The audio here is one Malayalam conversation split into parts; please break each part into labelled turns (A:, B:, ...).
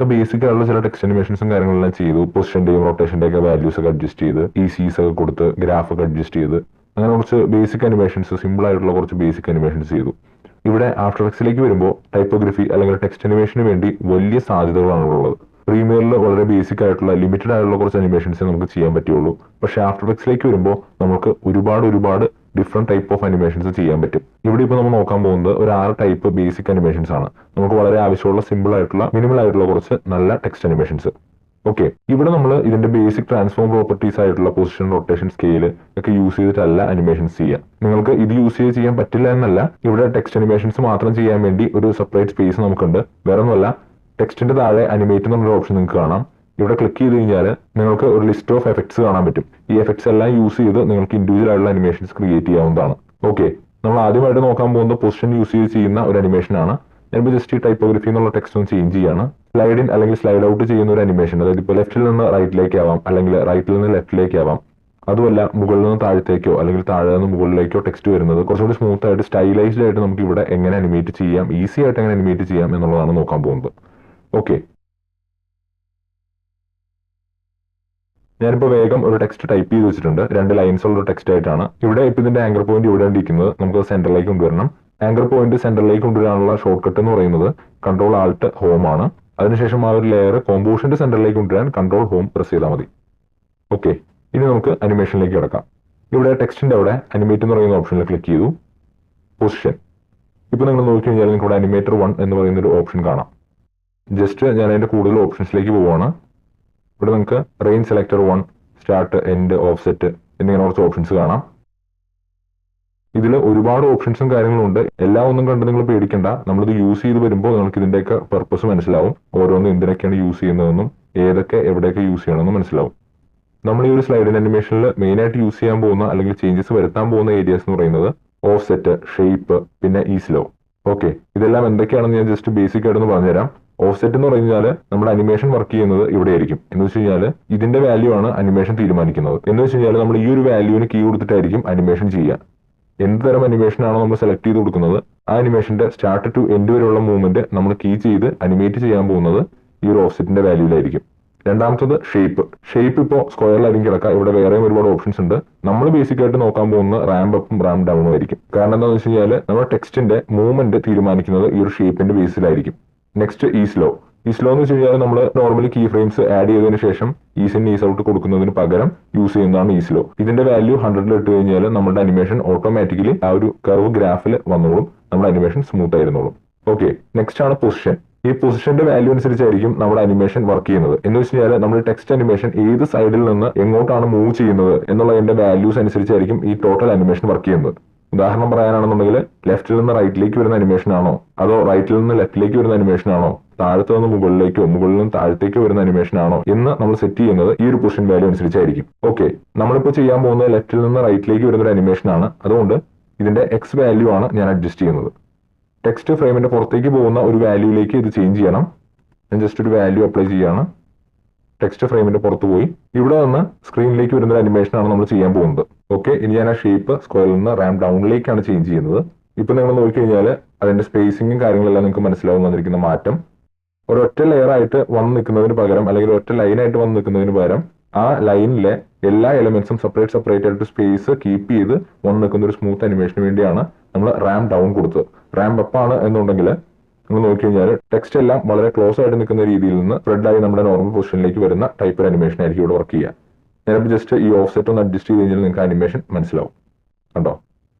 A: ഒക്കെ ബേസിക് ആയിട്ടുള്ള ചില ടെക്സ്റ്റ് അനിമേഷൻസും കാര്യങ്ങളെല്ലാം ചെയ്തു. പൊസിഷന്റെയും റൊട്ടേഷന്റെയും ഒക്കെ വാല്യൂസ് ഒക്കെ അഡ്ജസ്റ്റ് ചെയ്ത് ഈസീസ് ഒക്കെ കൊടുത്ത് ഗ്രാഫ് ഒക്കെ അഡ്ജസ്റ്റ് ചെയ്ത് അങ്ങനെ കുറച്ച് ബേസിക് അനിമേഷൻസ്, സിമ്പിൾ ആയിട്ടുള്ള കുറച്ച് ബേസിക് അനിമേഷൻസ് ചെയ്തു. ഇവിടെ ആഫ്റ്റർ എഫക്ട്സിലേക്ക് വരുമ്പോൾ ടൈപ്പോഗ്രഫി അല്ലെങ്കിൽ ടെക്സ്റ്റ് അനിമേഷന് വേണ്ടി വലിയ സാധ്യതകളാണ് ഉള്ളത്. പ്രീമിയറിൽ വളരെ ബേസിക് ആയിട്ടുള്ള ലിമിറ്റഡ് ആയിട്ടുള്ള കുറച്ച് അനിമേഷൻസ് നമുക്ക് ചെയ്യാൻ പറ്റുള്ളൂ. പക്ഷേ ആഫ്റ്റർ എഫക്ട്സിലേക്ക് വരുമ്പോൾ നമുക്ക് ഒരുപാട് ഡിഫറെന്റ് ടൈപ്പ് ഓഫ് അനിമേഷൻസ് ചെയ്യാൻ പറ്റും. ഇവിടെ ഇപ്പോൾ നമ്മൾ നോക്കാൻ പോകുന്നത് ഒരു 6 ടൈപ്പ് ബേസിക് അനിമേഷൻസ് ആണ്. നമുക്ക് വളരെ ആവശ്യമുള്ള സിമ്പിൾ ആയിട്ടുള്ള മിനിമൽ ആയിട്ടുള്ള കുറച്ച് നല്ല ടെക്സ്റ്റ് അനിമേഷൻസ്. ഓക്കെ, ഇവിടെ നമ്മൾ ഇതിന്റെ ബേസിക് ട്രാൻസ്ഫോം പ്രോപ്പർട്ടീസ് ആയിട്ടുള്ള പൊസിഷൻ, റൊട്ടേഷൻ, സ്കെയിൽ ഒക്കെ യൂസ് ചെയ്തിട്ടല്ല അനിമേഷൻസ് ചെയ്യാം. നിങ്ങൾക്ക് ഇത് യൂസ് ചെയ്യാൻ പറ്റില്ല എന്നല്ല, ഇവിടെ ടെക്സ്റ്റ് അനിമേഷൻസ് മാത്രം ചെയ്യാൻ വേണ്ടി ഒരു സെപ്പറേറ്റ് സ്പേസ് നമുക്കുണ്ട്. വേറെ ഒന്നുമല്ല, ടെക്സ്റ്റിന്റെ താഴെ അനിമേറ്റ് എന്നുള്ള ഓപ്ഷൻ നിങ്ങൾക്ക് കാണാം. ഇവിടെ ക്ലിക്ക് ചെയ്ത് കഴിഞ്ഞാൽ നിങ്ങൾക്ക് ഒരു ലിസ്റ്റ് ഓഫ് എഫക്ട്സ് കാണാൻ പറ്റും. ഈ എഫക്ട്സ് എല്ലാം യൂസ് ചെയ്ത് നിങ്ങൾക്ക് ഇൻഡിവിജ്വൽ ആയിട്ടുള്ള അനിമേഷൻസ് ക്രിയേറ്റ് ചെയ്യാവുന്നതാണ്. ഓക്കെ, നമ്മൾ ആദ്യമായിട്ട് നോക്കാൻ പോകുന്നത് പൊസിഷൻ യൂസ് ചെയ്ത് ചെയ്യുന്ന ഒരു അനിമേഷൻ ആണ്. ഞാനിപ്പോൾ ജസ്റ്റ് ഈ ടൈപ്പോഗ്രഫി എന്നുള്ള ടെക്സ്റ്റ് ഒന്ന് ചേഞ്ച് ചെയ്യാണ്. സ്ലൈഡ് ഇൻ അല്ലെങ്കിൽ സ്ലൈഡ് ഔട്ട് ചെയ്യുന്ന ഒരു അനിമേഷൻ, അതായത് ഇപ്പോൾ ലെഫ്റ്റിൽ നിന്ന് റൈറ്റിലേക്ക് ആവാം, അല്ലെങ്കിൽ റൈറ്റിൽ നിന്ന് ലെഫ്റ്റിലേക്ക് ആവാം. അതുമല്ല മുകളിൽ നിന്ന് താഴത്തേക്കോ അല്ലെങ്കിൽ താഴെ നിന്ന് മുകളിലേക്കോ ടെക്സ്റ്റ് വരുന്നത് കുറച്ചുകൂടി സ്മൂത്ത് ആയിട്ട് സ്റ്റൈലൈസ്ഡ് ആയിട്ട് നമുക്ക് ഇവിടെ എങ്ങനെ അനിമേറ്റ് ചെയ്യാം, ഈസി ആയിട്ട് എങ്ങനെ അനിമേറ്റ് ചെയ്യാം എന്നുള്ളതാണ് നോക്കാൻ പോകുന്നത്. ഓക്കെ, ഞാനിപ്പോൾ വേഗം ഒരു ടെക്സ്റ്റ് ടൈപ്പ് ചെയ്ത് വെച്ചിട്ടുണ്ട്. 2 ലൈൻസ് ഉള്ള ഒരു ടെക്സ്റ്റ് ആയിട്ടാണ്. ഇവിടെ ഇപ്പോൾ ഇതിന്റെ ആങ്കർ പോയിന്റ് ഇവിടെ ഇരിക്കുന്നത്. നമുക്ക് സെന്ററിലേക്ക് കൊണ്ടുവരണം. ആങ്കർ പോയിന്റ് സെന്ററിലേക്ക് കൊണ്ടുവരാനുള്ള ഷോർട്ട് കട്ട് എന്ന് പറയുന്നത് കൺട്രോൾ ആൾട്ട് ഹോം ആണ്. അതിനുശേഷം ആ ഒരു ലെയർ കോമ്പോസിഷന്റെ സെന്ററിലേക്ക് കൊണ്ടുവരാൻ കൺട്രോൾ ഹോം പ്രസ് ചെയ്താൽ മതി. ഓക്കെ, ഇനി നമുക്ക് അനിമേഷനിലേക്ക് കിടക്കാം. ഇവിടെ ടെക്സ്റ്റിന്റെ അവിടെ അനിമേറ്റ് എന്ന് പറയുന്ന ഓപ്ഷനിൽ ക്ലിക്ക് ചെയ്തു. പൊസിഷൻ, ഇപ്പോൾ നിങ്ങൾ നോക്കിക്കഴിഞ്ഞാൽ നിങ്ങൾക്ക് ഇവിടെ അനിമേറ്റർ 1 എന്ന് പറയുന്ന ഒരു ഓപ്ഷൻ കാണാം. ജസ്റ്റ് ഞാൻ അതിന്റെ കൂടുതൽ ഓപ്ഷൻസിലേക്ക് പോവുകയാണ്. ഇവിടെ നിങ്ങൾക്ക് range selector 1, start, end, offset എന്നിങ്ങനെ കുറച്ച് ഓപ്ഷൻസ് കാണാം. ഇതിൽ ഒരുപാട് ഓപ്ഷൻസും കാര്യങ്ങളും ഉണ്ട്. എല്ലാം ഒന്നും കണ്ട് നിങ്ങൾ പേടിക്കണ്ട. നമ്മളിത് യൂസ് ചെയ്ത് വരുമ്പോൾ നിങ്ങൾക്ക് ഇതിന്റെയൊക്കെ പർപ്പസ് മനസ്സിലാവും. ഓരോന്നും എന്തിനൊക്കെയാണ് യൂസ് ചെയ്യുന്നതെന്നും ഏതൊക്കെ എവിടെയൊക്കെ യൂസ് ചെയ്യണമെന്നും മനസ്സിലാവും. നമ്മൾ ഈ ഒരു സ്ലൈഡിൻ അനിമേഷനിൽ മെയിൻ ആയിട്ട് യൂസ് ചെയ്യാൻ പോകുന്ന അല്ലെങ്കിൽ ചേഞ്ചസ് വരുത്താൻ പോകുന്ന ഏരിയാസ് എന്ന് പറയുന്നത് ഓഫ്സെറ്റ്, ഷേപ്പ്, പിന്നെ ഈ സ്ലോ. ഓക്കെ, ഇതെല്ലാം എന്തൊക്കെയാണെന്ന് ഞാൻ ജസ്റ്റ് ബേസിക് ആയിട്ടൊന്ന് പറഞ്ഞുതരാം. ഓഫ്സെറ്റ് എന്ന് പറഞ്ഞാൽ നമ്മുടെ അനിമേഷൻ വർക്ക് ചെയ്യുന്നത് ഇവിടെ ആയിരിക്കും. എന്ന് വെച്ച് കഴിഞ്ഞാൽ ഇതിന്റെ വാല്യൂ ആണ് അനിമേഷൻ തീരുമാനിക്കുന്നത്. എന്ന് വെച്ച് കഴിഞ്ഞാൽ നമ്മൾ ഈ ഒരു വാല്യൂവിന് കീ കൊടുത്തിട്ടായിരിക്കും അനിമേഷൻ ചെയ്യുക. എന്ത് തരം അനിമേഷൻ ആണോ നമ്മൾ സെലക്ട് ചെയ്ത് കൊടുക്കുന്നത് ആ അനിമേഷന്റെ സ്റ്റാർട്ട് ടു എൻഡ് വരെയുള്ള മൂവ്മെന്റ് നമ്മൾ കീ ചെയ്ത് അനിമേറ്റ് ചെയ്യാൻ പോകുന്നത് ഈ ഒരു ഓഫ്സെറ്റിന്റെ വാല്യൂയിലായിരിക്കും. രണ്ടാമത്തത് ഷേപ്പ്. ഷേപ്പ് ഇപ്പോൾ സ്ക്വയറിലായിരിക്കും കിടക്കുക. ഇവിടെ വേറെയും ഒരുപാട് ഓപ്ഷൻസ് ഉണ്ട്. നമ്മൾ ബേസിക് ആയിട്ട് നോക്കാൻ പോകുന്ന റാമ്പ് അപ്പും റാമ്പ് ഡൗണും ആയിരിക്കും. കാരണം എന്താണെന്ന് വെച്ച് കഴിഞ്ഞാൽ നമ്മുടെ ടെക്സ്റ്റിന്റെ മൂവ്മെന്റ് തീരുമാനിക്കുന്നത് ഈ ഒരു ഷേപ്പിന്റെ ബേസിലായിരിക്കും. നെക്സ്റ്റ് ഈ സ്ലോ. ഈ സ്ലോ എന്ന് വെച്ച് കഴിഞ്ഞാൽ നമ്മൾ നോർമലി കീ ഫ്രെയിംസ് ആഡ് ചെയ്തതിനു ശേഷം ഈസ് ഇൻ ഈസ് ഔട്ട് കൊടുക്കുന്നതിന് പകരം യൂസ് ചെയ്യുന്നതാണ് ഈ സ്ലോ. ഇതിന്റെ വാല്യൂ 100 ഇട്ട് കഴിഞ്ഞാൽ നമ്മുടെ അനിമേഷൻ ഓട്ടോമാറ്റിക്കലി ആ ഒരു കർവ് ഗ്രാഫിൽ വന്നോളും. നമ്മുടെ അനിമേഷൻ സ്മൂത്ത് ആയിരുന്നോളും. ഓക്കെ, നെക്സ്റ്റ് ആണ് പൊസിഷൻ. ഈ പൊസിഷന്റെ വാല്യൂ അനുസരിച്ചായിരിക്കും നമ്മുടെ അനിമേഷൻ വർക്ക് ചെയ്യുന്നത്. എന്ന് വെച്ച് കഴിഞ്ഞാൽ നമ്മുടെ ടെക്സ്റ്റ് അനിമേഷൻ ഏത് സൈഡിൽ നിന്ന് എങ്ങോട്ടാണ് മൂവ് ചെയ്യുന്നത് എന്നുള്ളതിന്റെ വാല്യൂസ് അനുസരിച്ചായിരിക്കും ഈ ടോട്ടൽ അനിമേഷൻ വർക്ക് ചെയ്യുന്നത്. ഉദാഹരണം പറയാനാണെന്നുണ്ടെങ്കിൽ ലെഫ്റ്റിൽ നിന്ന് റൈറ്റിലേക്ക് വരുന്ന അനിമേഷൻ ആണോ, അതോ റൈറ്റിൽ നിന്ന് ലെഫ്റ്റിലേക്ക് വരുന്ന അനിമേഷൻ ആണോ, താഴത്ത് നിന്ന് മുകളിലേക്കോ മുകളിൽ നിന്ന് താഴത്തേക്കോ വരുന്ന അനിമേഷൻ ആണോ എന്ന് നമ്മൾ സെറ്റ് ചെയ്യുന്നത് ഈ ഒരു പൊസിഷൻ വാല്യൂ അനുസരിച്ചായിരിക്കും. ഓക്കെ, നമ്മളിപ്പോൾ ചെയ്യാൻ പോകുന്നത് ലെഫ്റ്റിൽ നിന്ന് റൈറ്റിലേക്ക് വരുന്ന ഒരു അനിമേഷൻ ആണ്. അതുകൊണ്ട് ഇതിന്റെ എക്സ് വാല്യൂ ആണ് ഞാൻ അഡ്ജസ്റ്റ് ചെയ്യുന്നത്. ടെക്സ്റ്റ് ഫ്രെയിമിന്റെ പുറത്തേക്ക് പോകുന്ന ഒരു വാല്യൂയിലേക്ക് ഇത് ചേഞ്ച് ചെയ്യണം. ഞാൻ ജസ്റ്റ് ഒരു വാല്യൂ അപ്ലൈ ചെയ്യാണ്. ടെക്സ്റ്റ് ഫ്രെയിമിന്റെ പുറത്ത് പോയി ഇവിടെ നിന്ന് സ്ക്രീനിലേക്ക് വരുന്ന ഒരു അനിമേഷൻ ആണ് നമ്മൾ ചെയ്യാൻ പോകുന്നത്. ഓക്കെ, ഇനി ഞാൻ ആ ഷേപ്പ് സ്ക്വയറിൽ നിന്ന് റാമ്പ് ഡൗണിലേക്കാണ് ചേഞ്ച് ചെയ്യുന്നത്. ഇപ്പൊ നിങ്ങൾ നോക്കിക്കഴിഞ്ഞാൽ അതിന്റെ സ്പേസിങ്ങും കാര്യങ്ങളെല്ലാം നിങ്ങൾക്ക് മനസ്സിലാവും വന്നിരിക്കുന്ന മാറ്റം. ഒരൊറ്റ ലെയർ ആയിട്ട് വന്ന് നിൽക്കുന്നതിന് പകരം അല്ലെങ്കിൽ ഒറ്റ ലൈനായിട്ട് വന്ന് നിൽക്കുന്നതിന് പകരം ആ ലൈനിലെ എല്ലാ എലമെന്റ്സും സെപ്പറേറ്റ് ആയിട്ട് സ്പേസ് കീപ്പ് ചെയ്ത് വന്ന് നിൽക്കുന്ന ഒരു സ്മൂത്ത് അനിമേഷന് വേണ്ടിയാണ് നമ്മൾ റാമ്പ് ഡൗൺ കൊടുത്തത്. റാമ്പ് അപ്പ് ആണ് എന്നുണ്ടെങ്കിൽ നിങ്ങൾ നോക്കിക്കഴിഞ്ഞാൽ ടെക്സ്റ്റ് എല്ലാം വളരെ ക്ലോസ് ആയിട്ട് നിൽക്കുന്ന രീതിയിൽ നിന്ന് സ്പ്രെഡ് ആയി നമ്മുടെ നോർമൽ പൊസിഷനിലേക്ക് വരുന്ന ടൈപ്പ് അനിമേഷൻ ആയിരിക്കും ഇവിടെ വർക്ക് ചെയ്യുക. ഞാനിപ്പോൾ ജസ്റ്റ് ഈ ഓഫ്സെറ്റ് ഒന്ന് അഡ്ജസ്റ്റ് ചെയ്ത് കഴിഞ്ഞാൽ നിങ്ങൾക്ക് അനിമേഷൻ മനസ്സിലാവും. കണ്ടോ,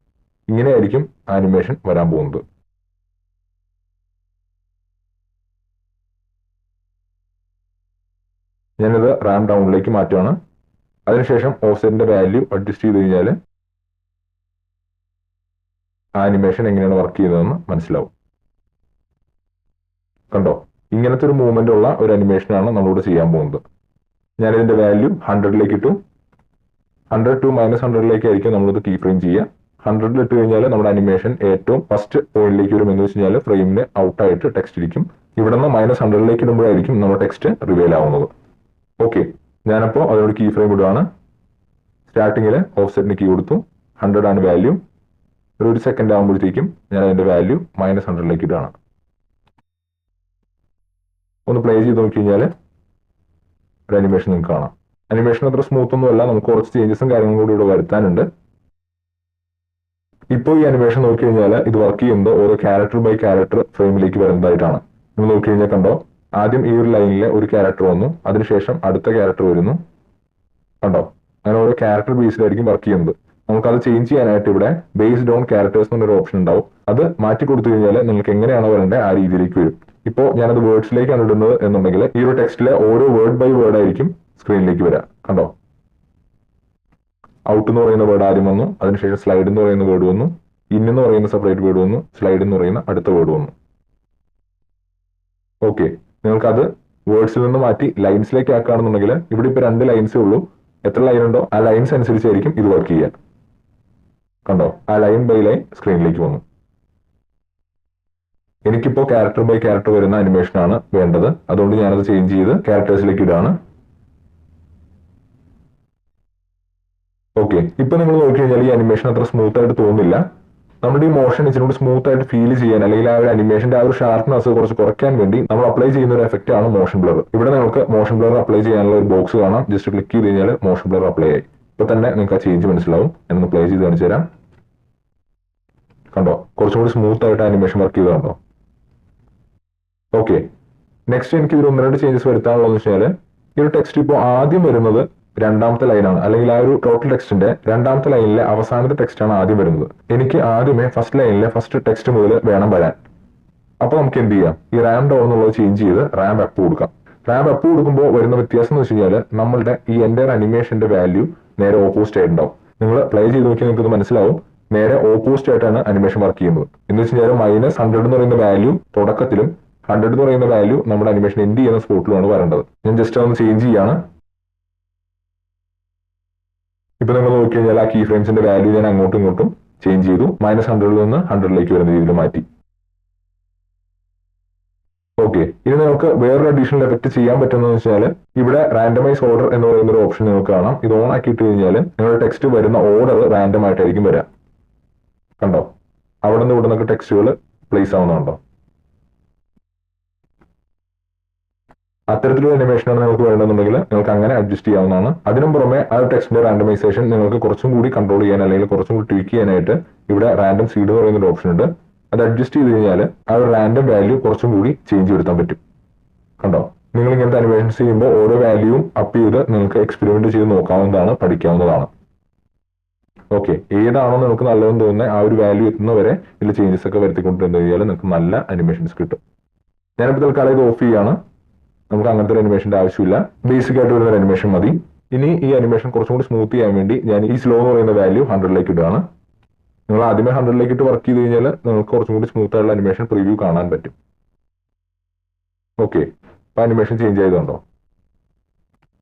A: ഇങ്ങനെയായിരിക്കും ആനിമേഷൻ വരാൻ പോകുന്നത്. ഞാനിത് റാമ്പ് ഡൗണിലേക്ക് മാറ്റുകയാണ്. അതിനുശേഷം ഓഫ്സെറ്റിന്റെ വാല്യൂ അഡ്ജസ്റ്റ് ചെയ്ത് കഴിഞ്ഞാൽ ആനിമേഷൻ എങ്ങനെയാണ് വർക്ക് ചെയ്യുന്നതെന്ന് മനസ്സിലാവും. കണ്ടോ, ഇങ്ങനത്തെ ഒരു മൂവ്മെന്റ് ഉള്ള ഒരു അനിമേഷനാണ് നമ്മളിവിടെ ചെയ്യാൻ പോകുന്നത്. ഞാനിതിന്റെ വാല്യൂ 100ലേക്ക് ഇട്ടു. 100 to -100 ആയിരിക്കും നമ്മളിത് കീ ഫ്രെയിം ചെയ്യുക. 100 ഇട്ട് കഴിഞ്ഞാൽ നമ്മുടെ അനിമേഷൻ ഏറ്റവും ഫസ്റ്റ് പോയിന്റിലേക്ക് വരും. എന്ന് വെച്ച് കഴിഞ്ഞാൽ ഫ്രെയിമിന് ഔട്ടായിട്ട് ടെക്സ്റ്റ് ഇരിക്കും. ഇവിടെ നിന്ന് -100 ഇടുമ്പോഴായിരിക്കും നമ്മുടെ ടെക്സ്റ്റ് റിവീൽ ആവുന്നത്. ഓക്കെ, ഞാനപ്പോൾ അതോട് കീ ഫ്രെയിം ഇടുകയാണ്. സ്റ്റാർട്ടിങ്ങിൽ ഓഫ്സെറ്റിന് കീ കൊടുത്തു. 100 ആണ് വാല്യൂ. ഒരു സെക്കൻഡ് ആകുമ്പോഴത്തേക്കും ഞാൻ അതിന്റെ വാല്യൂ -100 ഇടുകയാണ്. ഒന്ന് പ്ലേ ചെയ്ത് നോക്കി കഴിഞ്ഞാൽ ഒരു അനിമേഷൻ നിങ്ങൾക്ക് കാണാം. അനിമേഷൻ അത്ര സ്മൂത്ത് ഒന്നുമല്ല, നമുക്ക് കുറച്ച് ചേഞ്ചസും കാര്യങ്ങളും കൂടി ഇവിടെ വരുത്താനുണ്ട്. ഇപ്പോൾ ഈ അനിമേഷൻ നോക്കി കഴിഞ്ഞാൽ ഇത് വർക്ക് ചെയ്യുന്നത് ഓരോ ക്യാരക്ടർ ബൈ ക്യാരക്ടർ ഫ്രെയിമിലേക്ക് വരുന്നതായിട്ടാണ്. നിങ്ങൾ നോക്കി കഴിഞ്ഞാൽ കണ്ടോ, ആദ്യം ഈ ഒരു ലൈനിലെ ഒരു ക്യാരക്ടർ വന്നു, അതിനുശേഷം അടുത്ത ക്യാരക്ടർ വരുന്നു. കണ്ടോ, അങ്ങനെ ഓരോ ക്യാരക്ടർ ബേസിലായിരിക്കും വർക്ക് ചെയ്യുന്നത്. നമുക്കത് ചേഞ്ച് ചെയ്യാനായിട്ട് ഇവിടെ ബേസ്ഡ് ഓൺ ക്യാരക്ടേഴ്സ് എന്നൊരു ഓപ്ഷൻ ഉണ്ടാവും. അത് മാറ്റി കൊടുത്തു കഴിഞ്ഞാൽ നിങ്ങൾക്ക് എങ്ങനെയാണോ വരേണ്ടത് ആ രീതിയിലേക്ക് വരും. ഇപ്പോൾ ഞാനത് വേർഡ്സിലേക്കാണ് ഇടുന്നത് എന്നുണ്ടെങ്കിൽ ഈ ഒരു ടെക്സ്റ്റിലെ ഓരോ വേർഡ് ബൈ വേർഡ് ആയിരിക്കും സ്ക്രീനിലേക്ക് വരിക. കണ്ടോ, ഔട്ട് എന്ന് പറയുന്ന വേർഡ് ആദ്യം വന്നു, അതിനുശേഷം സ്ലൈഡ് എന്ന് പറയുന്ന വേർഡ് വന്നു, ഇൻ എന്ന് പറയുന്ന സെപ്പറേറ്റ് വേർഡ് വന്നു, സ്ലൈഡ് എന്ന് പറയുന്ന അടുത്ത വേർഡ് വന്നു. ഓക്കെ, നിങ്ങൾക്കത് വേർഡ്സിൽ നിന്ന് മാറ്റി ലൈൻസിലേക്ക് ആക്കുകയാണെന്നുണ്ടെങ്കിൽ ഇവിടെ ഇപ്പൊ 2 ലൈൻസേ ഉള്ളൂ. എത്ര ലൈൻ ഉണ്ടോ ആ ലൈൻസ് അനുസരിച്ചായിരിക്കും ഇത് വർക്ക് ചെയ്യുക. കണ്ടോ, ആ ലൈൻ ബൈ ലൈൻ സ്ക്രീനിലേക്ക് വന്നു. എനിക്കിപ്പോ ക്യാരക്ടർ ബൈ ക്യാരക്ടർ വരുന്ന അനിമേഷൻ ആണ് വേണ്ടത്. അതുകൊണ്ട് ഞാനത് ചേഞ്ച് ചെയ്ത് ക്യാരക്ടേഴ്സിലേക്ക് ഇടാണ്. ഓക്കെ, ഇപ്പൊ നിങ്ങൾ നോക്കി കഴിഞ്ഞാൽ ഈ അനിമേഷൻ അത്ര സ്മൂത്ത് ആയിട്ട് തോന്നില്ല. നമ്മുടെ ഈ മോഷൻ ഇച്ചിരി സ്മൂത്ത് ആയിട്ട് ഫീൽ ചെയ്യാൻ, അല്ലെങ്കിൽ ആ ഒരു അനിമേഷന്റെ ആ ഒരു ഷാർപ്പ്നെസ് കുറച്ച് കുറയ്ക്കാൻ വേണ്ടി നമ്മൾ അപ്ലൈ ചെയ്യുന്ന ഒരു എഫക്റ്റ് ആണ് മോഷൻ ബ്ലർ. ഇവിടെ നിങ്ങൾക്ക് മോഷൻ ബ്ലർ അപ്ലൈ ചെയ്യാനുള്ള ഒരു ബോക്സ് കാണാം. ജസ്റ്റ് ക്ലിക്ക് ചെയ്ത് കഴിഞ്ഞാൽ മോഷൻ ബ്ലർ അപ്ലൈ ആയി. ഇപ്പൊ തന്നെ നിങ്ങൾക്ക് ആ ചേഞ്ച് മനസ്സിലാവും. ഞാനൊന്ന് പ്ലേ ചെയ്ത് കാണിച്ചു തരാം. കണ്ടോ, കുറച്ചും കൂടി സ്മൂത്ത് ആയിട്ട് അനിമേഷൻ വർക്ക് ചെയ്ത് കണ്ടോ. ഓക്കെ, നെക്സ്റ്റ് എനിക്ക് ഇതിൽ 1-2 ചേഞ്ചസ് വരുത്താനുള്ളതെന്ന് വെച്ചാൽ ഈ ഒരു ടെക്സ്റ്റ് ഇപ്പോൾ ആദ്യം വരുന്നത് രണ്ടാമത്തെ ലൈനാണ്, അല്ലെങ്കിൽ ആ ഒരു ടോട്ടൽ ടെക്സ്റ്റിന്റെ രണ്ടാമത്തെ ലൈനിലെ അവസാനത്തെ ടെക്സ്റ്റ് ആണ് ആദ്യം വരുന്നത്. എനിക്ക് ആദ്യമേ ഫസ്റ്റ് ലൈനിലെ ഫസ്റ്റ് ടെക്സ്റ്റ് മുതൽ വേണം വരാൻ. അപ്പൊ നമുക്ക് എന്ത് ചെയ്യാം, ഈ റാം ഡൗൺ എന്നുള്ളത് ചേഞ്ച് ചെയ്ത് റാം അപ്പ് കൊടുക്കാം. റാം അപ്പ് കൊടുക്കുമ്പോൾ വരുന്ന വ്യത്യാസം എന്ന് വെച്ച് കഴിഞ്ഞാൽ നമ്മളുടെ ഈ എൻ്റെ അനിമേഷന്റെ വാല്യൂ നേരെ ഓപ്പോസിറ്റ് ആയിട്ടുണ്ടാവും. നിങ്ങൾ പ്ലേ ചെയ്ത് നോക്കിയാൽ നിങ്ങൾക്ക് ഇത് മനസ്സിലാവും. നേരെ ഓപ്പോസിറ്റ് ആയിട്ടാണ് അനിമേഷൻ വർക്ക് ചെയ്യുന്നത്. എന്ന് വെച്ച് കഴിഞ്ഞാൽ -100 എന്ന് പറയുന്ന വാല്യൂ തുടക്കത്തിലും 100 എന്ന് പറയുന്ന വാല്യൂ നമ്മുടെ അനിമേഷൻ എൻഡ് ചെയ്യുന്ന സ്പോട്ടിലുമാണ് വരേണ്ടത്. ഞാൻ ജസ്റ്റ് ഒന്ന് ചേഞ്ച് ചെയ്യാണ്. ഇപ്പൊ നിങ്ങൾ നോക്കി കഴിഞ്ഞാൽ ആ കീ ഫ്രെയിംസിന്റെ വാല്യൂ ഞാൻ അങ്ങോട്ടും ഇങ്ങോട്ടും ചേഞ്ച് ചെയ്തു. -100 നിന്ന് 100ലേക്ക് വരുന്ന രീതിയിൽ മാറ്റി. ഓക്കെ, ഇനി നിങ്ങൾക്ക് വേറൊരു അഡീഷണൽ എഫക്ട് ചെയ്യാൻ പറ്റുന്നതെന്ന് വെച്ചാൽ ഇവിടെ റാൻഡമൈസ് ഓർഡർ എന്ന് പറയുന്ന ഒരു ഓപ്ഷൻ നിങ്ങൾക്ക് കാണാം. ഇത് ഓൺ ആക്കിയിട്ട് കഴിഞ്ഞാൽ നിങ്ങളുടെ ടെക്സ്റ്റ് വരുന്ന ഓർഡർ റാൻഡം ആയിട്ടായിരിക്കും വരിക. കണ്ടോ, അവിടെ നിന്ന് ഇവിടെ നിന്നൊക്കെ ടെക്സ്റ്റുകൾ പ്ലേസ് ആവുന്നുണ്ടോ. അത്തരത്തിലൊരു അനിമേഷനാണ് നിങ്ങൾക്ക് വേണമെന്നുണ്ടെങ്കിൽ നിങ്ങൾക്ക് അങ്ങനെ അഡ്ജസ്റ്റ് ചെയ്യാവുന്നതാണ്. അതിനും പുറമെ ആ ടെക്സ്റ്റിന്റെ റാൻഡമൈസേഷൻ നിങ്ങൾക്ക് കുറച്ചും കൂടി കൺട്രോൾ ചെയ്യാൻ, അല്ലെങ്കിൽ കുറച്ചും കൂടി ട്വീക്ക് ചെയ്യാനായിട്ട് ഇവിടെ റാൻഡം സീഡ് എന്ന് പറയുന്ന ഒരു ഓപ്ഷൻ ഉണ്ട്. അത് അഡ്ജസ്റ്റ് ചെയ്ത് കഴിഞ്ഞാൽ ആ ഒരു റാൻഡം വാല്യൂ കുറച്ചും കൂടി ചേഞ്ച് വരുത്താൻ പറ്റും. കണ്ടോ, നിങ്ങൾ ഇങ്ങനത്തെ അനിമേഷൻസ് ചെയ്യുമ്പോൾ ഓരോ വാല്യൂവും അപ്പ് ചെയ്ത് നിങ്ങൾക്ക് എക്സ്പെരിമെന്റ് ചെയ്ത് നോക്കാവുന്നതാണ്, പഠിക്കാവുന്നതാണ്. ഓക്കെ, ഏതാണോ നിങ്ങൾക്ക് നല്ലതെന്ന് തോന്നുന്നത് ആ ഒരു വാല്യൂ എത്തുന്നവരെ ഇതിൽ ചേഞ്ചസ് ഒക്കെ വരുത്തിക്കൊണ്ടിരുന്നു കഴിഞ്ഞാൽ നിങ്ങൾക്ക് നല്ല അനിമേഷൻസ് കിട്ടും. ഞാനിപ്പോൾ തൽക്കാലം ഇത് ഓഫ് ചെയ്യാണ്. നമുക്ക് അങ്ങനത്തെ ഒരു അനിമേഷന്റെ ആവശ്യമില്ല, ബേസിക് ആയിട്ട് വരുന്ന അനിമേഷൻ മതി. ഇനി ഈ അനിമേഷൻ കുറച്ചും കൂടി സ്മൂത്ത് ചെയ്യാൻ വേണ്ടി ഞാൻ ഈ സ്ലോ എന്ന് പറയുന്ന വാല്യൂ 100ലേക്ക് ഇടുകയാണ്. നിങ്ങൾ ആദ്യമേ 100ലേക്ക് ഇട്ട് വർക്ക് ചെയ്ത് കഴിഞ്ഞാൽ നിങ്ങൾക്ക് കുറച്ചും കൂടി സ്മൂത്ത് ആയിട്ടുള്ള അനിമേഷൻ പ്രിവ്യൂ കാണാൻ പറ്റും. ഓക്കെ, അപ്പൊ അനിമേഷൻ ചേഞ്ച് ആയതുകൊണ്ടോ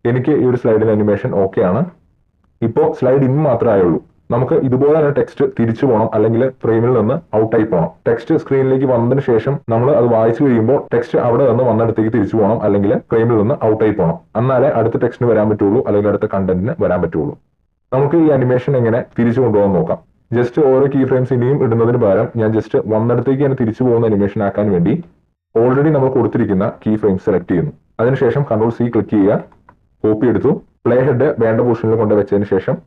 A: എനിക്ക് ഈ ഒരു സ്ലൈഡിന്റെ അനിമേഷൻ ഓക്കെ ആണ്. ഇപ്പോൾ സ്ലൈഡ് ഇൻ മാത്രമേ ആയുള്ളൂ. നമുക്ക് ഇതുപോലെ തന്നെ ടെക്സ്റ്റ് തിരിച്ചു പോകണം, അല്ലെങ്കിൽ ഫ്രെയിമിൽ നിന്ന് ഔട്ടായി പോകണം. ടെക്സ്റ്റ് സ്ക്രീനിലേക്ക് വന്നതിന് ശേഷം നമ്മൾ അത് വായിച്ചു കഴിയുമ്പോൾ ടെക്സ്റ്റ് അവിടെ നിന്ന് വന്നിടത്തേക്ക് തിരിച്ചു പോകണം, അല്ലെങ്കിൽ ഫ്രെയിമിൽ നിന്ന് ഔട്ടായി പോകണം. എന്നാലേ അടുത്ത ടെക്സ്റ്റിന് വരാൻ പറ്റുള്ളൂ, അല്ലെങ്കിൽ അടുത്ത കണ്ടന്റിന് വരാൻ പറ്റുള്ളൂ. നമുക്ക് ഈ അനിമേഷൻ എങ്ങനെ തിരിച്ചു കൊണ്ടുപോകാൻ നോക്കാം. ജസ്റ്റ് ഓരോ കീ ഫ്രെയിംസ് ഇനിയും ഇടുന്നതിന് പകരം ഞാൻ ജസ്റ്റ് വന്നിടത്തേക്ക് തന്നെ തിരിച്ചു പോകുന്ന അനിമേഷൻ ആക്കാൻ വേണ്ടി ഓൾറെഡി നമ്മൾ കൊടുത്തിരിക്കുന്ന കീ ഫ്രെയിംസ് സെലക്ട് ചെയ്യുന്നു. അതിനുശേഷം Ctrl+C ക്ലിക്ക് ചെയ്യുക, കോപ്പി എടുത്തു, പ്ലേ ഹെഡ് വേണ്ട പൊസിഷനിൽ കൊണ്ട് വെച്ചതിന് ശേഷം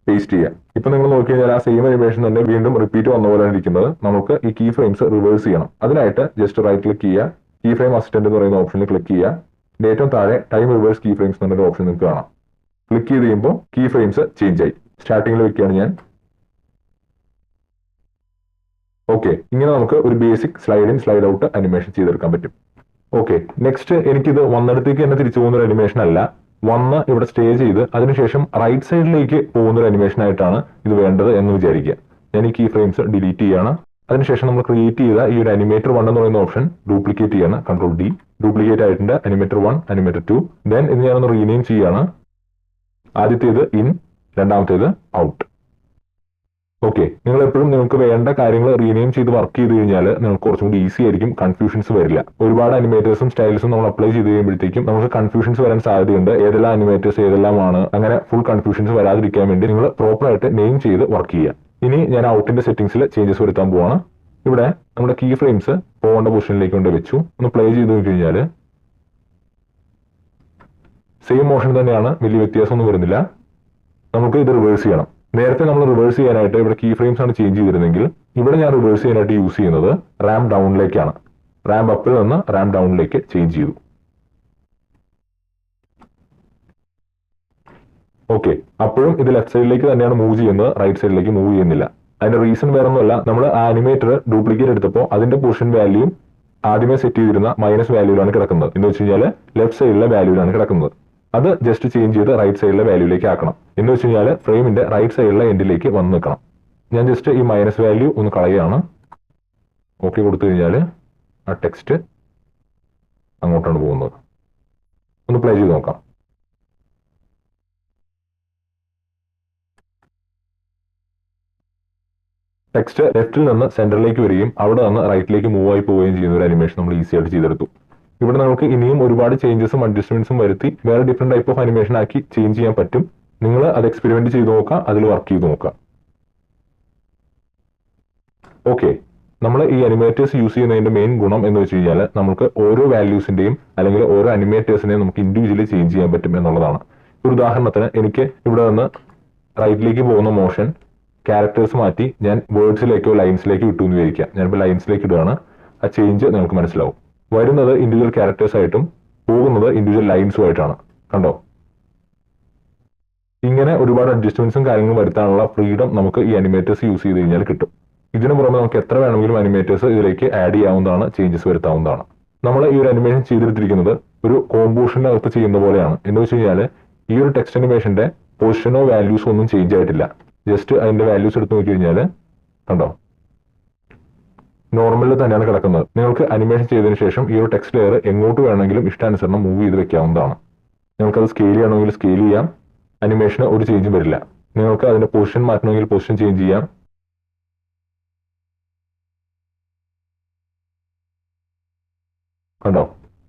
A: പേസ്റ്റ് ചെയ്യുക. ഇപ്പൊ നിങ്ങൾ നോക്കി കഴിഞ്ഞാൽ ആ സെയിം അനിമേഷൻ തന്നെ വീണ്ടും റിപ്പീറ്റ് വന്ന പോലെയാണ് ഇരിക്കുന്നത്. നമുക്ക് ഈ കീ ഫ്രെയിംസ് റിവേഴ്സ് ചെയ്യണം. അതിനായിട്ട് ജസ്റ്റ് റൈറ്റ് ക്ലിക്ക് ചെയ്യുക, കീ ഫ്രെയിം അസിസ്റ്റന്റ് എന്ന് പറയുന്ന ഓപ്ഷനിൽ ക്ലിക്ക് ചെയ്യുക. ഏറ്റവും താഴെ ടൈം റിവേഴ്സ് കീ ഫ്രെയിംസ് എന്നൊരു ഓപ്ഷൻ നിങ്ങൾക്ക് കാണാം. ക്ലിക്ക് ചെയ്ത് കഴിയുമ്പോൾ കീ ഫ്രെയിംസ് ചേഞ്ച് ആയി. സ്റ്റാർട്ടിങ്ങിൽ വെക്കുകയാണ് ഞാൻ. ഓക്കെ, ഇങ്ങനെ നമുക്ക് ഒരു basic slide in slide out animation ചെയ്തെടുക്കാൻ പറ്റും. ഓക്കെ, നെക്സ്റ്റ് എനിക്കിത് വന്നിടത്തേക്ക് തന്നെ തിരിച്ചു പോകുന്ന ഒരു അനിമേഷൻ അല്ല, വന്ന് ഇവിടെ സ്റ്റേ ചെയ്ത് അതിനുശേഷം റൈറ്റ് സൈഡിലേക്ക് പോകുന്ന ഒരു അനിമേഷൻ ആയിട്ടാണ് ഇത് വേണ്ടത് എന്ന് വിചാരിക്കുക. ഞാൻ ഈ കീ ഫ്രെയിംസ് ഡിലീറ്റ് ചെയ്യാണ്. അതിനുശേഷം നമ്മൾ ക്രിയേറ്റ് ചെയ്ത ഈ ഒരു അനിമേറ്റർ 1 എന്ന് പറയുന്ന ഓപ്ഷൻ ഡ്യൂപ്ലിക്കേറ്റ് ചെയ്യാണ്. Ctrl+D, ഡ്യൂപ്ലിക്കേറ്റ് ആയിട്ടുണ്ട് അനിമേറ്റർ 1, അനിമേറ്റർ 2. ദെൻ ഇത് ഞാനൊന്ന് റീനെയിം ചെയ്യാണ്. ആദ്യത്തേത് ഇൻ, രണ്ടാമത്തേത് ഔട്ട്. ഓക്കെ, നിങ്ങൾ എപ്പോഴും നിങ്ങൾക്ക് വേണ്ട കാര്യങ്ങൾ റീനെയിം ചെയ്ത് വർക്ക് ചെയ്ത് കഴിഞ്ഞാൽ നിങ്ങൾക്ക് കുറച്ചും കൂടി ഈസി ആയിരിക്കും, കൺഫ്യൂഷൻസ് വരില്ല. ഒരുപാട് അനിമേറ്റേഴ്സും സ്റ്റൈൽസും നമ്മൾ അപ്ലൈ ചെയ്ത് കഴിയുമ്പോഴത്തേക്കും നമുക്ക് കൺഫ്യൂഷൻസ് വരാൻ സാധ്യതയുണ്ട്. ഏതെല്ലാം അനിമേറ്റേഴ്സ് ഏതെല്ലാമാണ്, അങ്ങനെ ഫുൾ കൺഫ്യൂഷൻസ് വരാതിരിക്കാൻ വേണ്ടി നിങ്ങൾ പ്രോപ്പർ ആയിട്ട് നെയിം ചെയ്ത് വർക്ക് ചെയ്യുക. ഇനി ഞാൻ ഔട്ടിന്റെ സെറ്റിംഗ്സിൽ ചേഞ്ചസ് വരുത്താൻ പോവാണ്. ഇവിടെ നമ്മുടെ കീ ഫ്രെയിംസ് പോകേണ്ട പൊസിഷനിലേക്ക് കൊണ്ട് വെച്ചു. ഒന്ന് പ്ലേ ചെയ്ത് കഴിഞ്ഞാൽ സെയിം മോഷൻ തന്നെയാണ്, വലിയ വ്യത്യാസമൊന്നും വരുന്നില്ല. നമുക്ക് ഇത് റിവേഴ്സ് ചെയ്യണം. നേരത്തെ നമ്മൾ റിവേഴ്സ് ചെയ്യാനായിട്ട് ഇവിടെ കീ ഫ്രെയിംസ് ആണ് ചേഞ്ച് ചെയ്തിരുന്നെങ്കിൽ ഇവിടെ ഞാൻ റിവേഴ്സ് ചെയ്യാനായിട്ട് യൂസ് ചെയ്യുന്നത് റാം ഡൗണിലേക്കാണ്. റാം അപ്പിൽ നിന്ന് റാം ഡൗണിലേക്ക് ചേഞ്ച് ചെയ്തു. ഓക്കെ, അപ്പോഴും ഇത് ലെഫ്റ്റ് സൈഡിലേക്ക് തന്നെയാണ് മൂവ് ചെയ്യുന്നത്, റൈറ്റ് സൈഡിലേക്ക് മൂവ് ചെയ്യുന്നില്ല. അതിന്റെ റീസൺ വേറെ ഒന്നുമല്ല, നമ്മൾ ആനിമേറ്റർ ഡ്യൂപ്ലിക്കേറ്റ് എടുത്തപ്പോൾ അതിന്റെ പൊസിഷൻ വാല്യൂ ആദ്യമേ സെറ്റ് ചെയ്തിരുന്ന മൈനസ് വാല്യൂലാണ് കിടക്കുന്നത്. എന്ന് വെച്ച് കഴിഞ്ഞാൽ ലെഫ്റ്റ് സൈഡിലെ വാല്യൂലാണ് കിടക്കുന്നത്. അത് ജസ്റ്റ് ചേഞ്ച് ചെയ്ത് റൈറ്റ് സൈഡിലെ വാല്യൂലേക്ക് ആക്കണം. എന്ന് വെച്ച് കഴിഞ്ഞാൽ ഫ്രെയിമിന്റെ റൈറ്റ് സൈഡിലെ എൻഡിലേക്ക് വന്ന് നിൽക്കണം. ഞാൻ ജസ്റ്റ് ഈ മൈനസ് വാല്യൂ ഒന്ന് കളയുകയാണ്. ഓക്കെ കൊടുത്തു കഴിഞ്ഞാൽ ആ ടെക്സ്റ്റ് അങ്ങോട്ടാണ് പോകുന്നത്. ഒന്ന് പ്ലേ ചെയ്ത് നോക്കാം. ടെക്സ്റ്റ് ലെഫ്റ്റിൽ നിന്ന് സെന്ററിലേക്ക് വരികയും അവിടെ നിന്ന് റൈറ്റിലേക്ക് മൂവ് ആയി പോവുകയും ചെയ്യുന്ന ഒരു അനിമേഷൻ നമ്മൾ ഈസി ആയിട്ട് ചെയ്തെടുത്തു. ഇവിടെ നമുക്ക് ഇനിയും ഒരുപാട് ചേഞ്ചസും അഡ്ജസ്റ്റ്മെന്റ്സും വരുത്തി വേറെ ഡിഫറെന്റ് ടൈപ്പ് ഓഫ് അനിമേഷൻ ആക്കി ചേഞ്ച് ചെയ്യാൻ പറ്റും. നിങ്ങൾ അത് എക്സ്പെരിമെന്റ് ചെയ്ത് നോക്കുക, അതിൽ വർക്ക് ചെയ്ത് നോക്കുക. ഓക്കെ, നമ്മൾ ഈ അനിമേറ്റേഴ്സ് യൂസ് ചെയ്യുന്നതിന്റെ മെയിൻ ഗുണം എന്ന് വെച്ച് കഴിഞ്ഞാൽ നമുക്ക് ഓരോ വാല്യൂസിന്റെയും അല്ലെങ്കിൽ ഓരോ അനിമേറ്റേഴ്സിനെയും നമുക്ക് ഇൻഡിവിജ്വലി ചേഞ്ച് ചെയ്യാൻ പറ്റും എന്നുള്ളതാണ്. ഒരു ഉദാഹരണത്തിന് എനിക്ക് ഇവിടെ നിന്ന് റൈറ്റിലേക്ക് പോകുന്ന മോഷൻ ക്യാരക്ടേഴ്സ് മാറ്റി ഞാൻ വേർഡ്സിലേക്കോ ലൈൻസിലേക്കോ ഇട്ടു എന്ന് വിചാരിക്കാം. ഞാനിപ്പോൾ ലൈൻസിലേക്ക് ഇടുകയാണ്. ആ ചേഞ്ച് നിങ്ങൾക്ക് മനസ്സിലാവും. വരുന്നത് ഇൻഡിവിജ്വൽ ക്യാരക്ടേഴ്സ് ആയിട്ടും പോകുന്നത് ഇൻഡിവിജ്വൽ ലൈൻസും ആയിട്ടാണ്. കണ്ടോ? ഇങ്ങനെ ഒരുപാട് അഡ്ജസ്റ്റ്മെന്റ്സും കാര്യങ്ങളും വരുത്താനുള്ള ഫ്രീഡം നമുക്ക് ഈ അനിമേറ്റേഴ്സ് യൂസ് ചെയ്ത് കഴിഞ്ഞാൽ കിട്ടും. ഇതിനു പുറമെ നമുക്ക് എത്ര വേണമെങ്കിലും അനിമേറ്റേഴ്സ് ഇതിലേക്ക് ആഡ് ചെയ്യാവുന്നതാണ്, ചേഞ്ചസ് വരുത്താവുന്നതാണ്. നമ്മൾ ഈ ഒരു അനിമേഷൻ ചെയ്തെടുത്തിരിക്കുന്നത് ഒരു കോമ്പോസിഷനകത്ത് ചെയ്യുന്ന പോലെയാണ്. എന്ന് വെച്ച് കഴിഞ്ഞാൽ ഈ ഒരു ടെക്സ്റ്റ് അനിമേഷന്റെ പൊസിഷനോ വാല്യൂസോ ഒന്നും ചേഞ്ച് ആയിട്ടില്ല. ജസ്റ്റ് അതിന്റെ വാല്യൂസ് എടുത്ത് നോക്കി കഴിഞ്ഞാൽ കണ്ടോ, നോർമലിൽ തന്നെയാണ് കിടക്കുന്നത്. നിങ്ങൾക്ക് അനിമേഷൻ ചെയ്തതിനു ശേഷം ഈ ഒരു ടെക്സ്റ്റ് ലെയർ എങ്ങോട്ട് വേണമെങ്കിലും ഇഷ്ടാനുസരണം മൂവ് ചെയ്ത് വെക്കാവുന്നതാണ്. നിങ്ങൾക്കത് സ്കെയിൽ ചെയ്യണമെങ്കിൽ സ്കെയിൽ ചെയ്യാം. അനിമേഷന് ഒരു ചേഞ്ചും വരില്ല. നിങ്ങൾക്ക് അതിന്റെ പൊസിഷൻ മാറ്റണമെങ്കിൽ പൊസിഷൻ ചേഞ്ച് ചെയ്യാം. കണ്ടോ,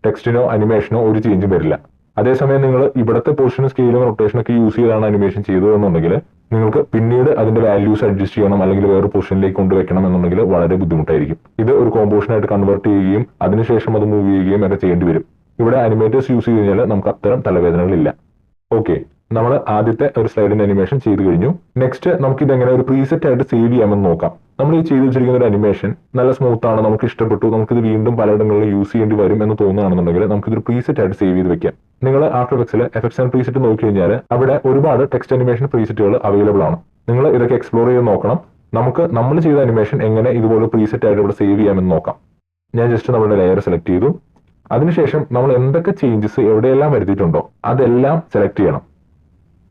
A: ടെക്സ്റ്റിനോ അനിമേഷനോ ഒരു ചേഞ്ചും വരില്ല. അതേസമയം നിങ്ങൾ ഇവിടുത്തെ പൊസിഷനും സ്കെയിലും റൊട്ടേഷനും ഒക്കെ യൂസ് ചെയ്താണ് അനിമേഷൻ ചെയ്തതെന്നുണ്ടെങ്കിൽ നിങ്ങൾക്ക് പിന്നീട് അതിന്റെ വാല്യൂസ് അഡ്ജസ്റ്റ് ചെയ്യണം അല്ലെങ്കിൽ വേറെ പൊസിഷനിലേക്ക് കൊണ്ടുവയ്ക്കണം എന്നുണ്ടെങ്കിൽ വളരെ ബുദ്ധിമുട്ടായിരിക്കും. ഇത് ഒരു കോമ്പോസിഷനായിട്ട് കൺവേർട്ട് ചെയ്യുകയും അതിനുശേഷം അത് മൂവ് ചെയ്യുകയും ഒക്കെ ചെയ്യേണ്ടി വരും. ഇവിടെ അനിമേറ്റേഴ്സ് യൂസ് ചെയ്ത് കഴിഞ്ഞാൽ നമുക്ക് അത്തരം തലവേദനകളില്ല. ഓക്കെ, നമ്മൾ ആദ്യത്തെ ഒരു സ്ലൈഡിന്റെ അനിമേഷൻ ചെയ്ത് കഴിഞ്ഞു. നെക്സ്റ്റ് നമുക്ക് ഇതെങ്ങനെ ഒരു പ്രീസെറ്റ് ആയിട്ട് സേവ് ചെയ്യാമെന്ന് നോക്കാം. നമ്മൾ ഈ ചെയ്ത് വെച്ചിരിക്കുന്ന ഒരു അനിമേഷൻ നല്ല സ്മൂത്ത് ആണ്, നമുക്ക് ഇഷ്ടപ്പെട്ടു, നമുക്കിത് വീണ്ടും പലയിടങ്ങളിൽ യൂസ് ചെയ്യേണ്ടി വരും എന്ന് തോന്നുകയാണെന്നുണ്ടെങ്കിൽ നമുക്കിതൊരു പ്രീസെറ്റ് ആയിട്ട് സേവ് ചെയ്ത് വെക്കാം. നിങ്ങൾ ആഫ്റ്റർ എഫക്ട്സിൽ എഫക്ട്സ് ആൻഡ് പ്രീസെറ്റ് നോക്കി കഴിഞ്ഞാൽ അവിടെ ഒരുപാട് ടെക്സ്റ്റ് അനിമേഷൻ പ്രീസെറ്റുകൾ അവൈലബിൾ ആണ്. നിങ്ങൾ ഇതൊക്കെ എക്സ്പ്ലോർ ചെയ്ത് നോക്കണം. നമുക്ക് നമ്മൾ ചെയ്ത അനിമേഷൻ എങ്ങനെ ഇതുപോലെ പ്രീസെറ്റ് ആയിട്ട് ഇവിടെ സേവ് ചെയ്യാമെന്ന് നോക്കാം. ഞാൻ ജസ്റ്റ് നമ്മുടെ ലെയർ സെലക്ട് ചെയ്തു. അതിനുശേഷം നമ്മൾ എന്തൊക്കെ ചേഞ്ചസ് എവിടെയെല്ലാം വരുത്തിയിട്ടുണ്ടോ അതെല്ലാം സെലക്ട് ചെയ്യണം.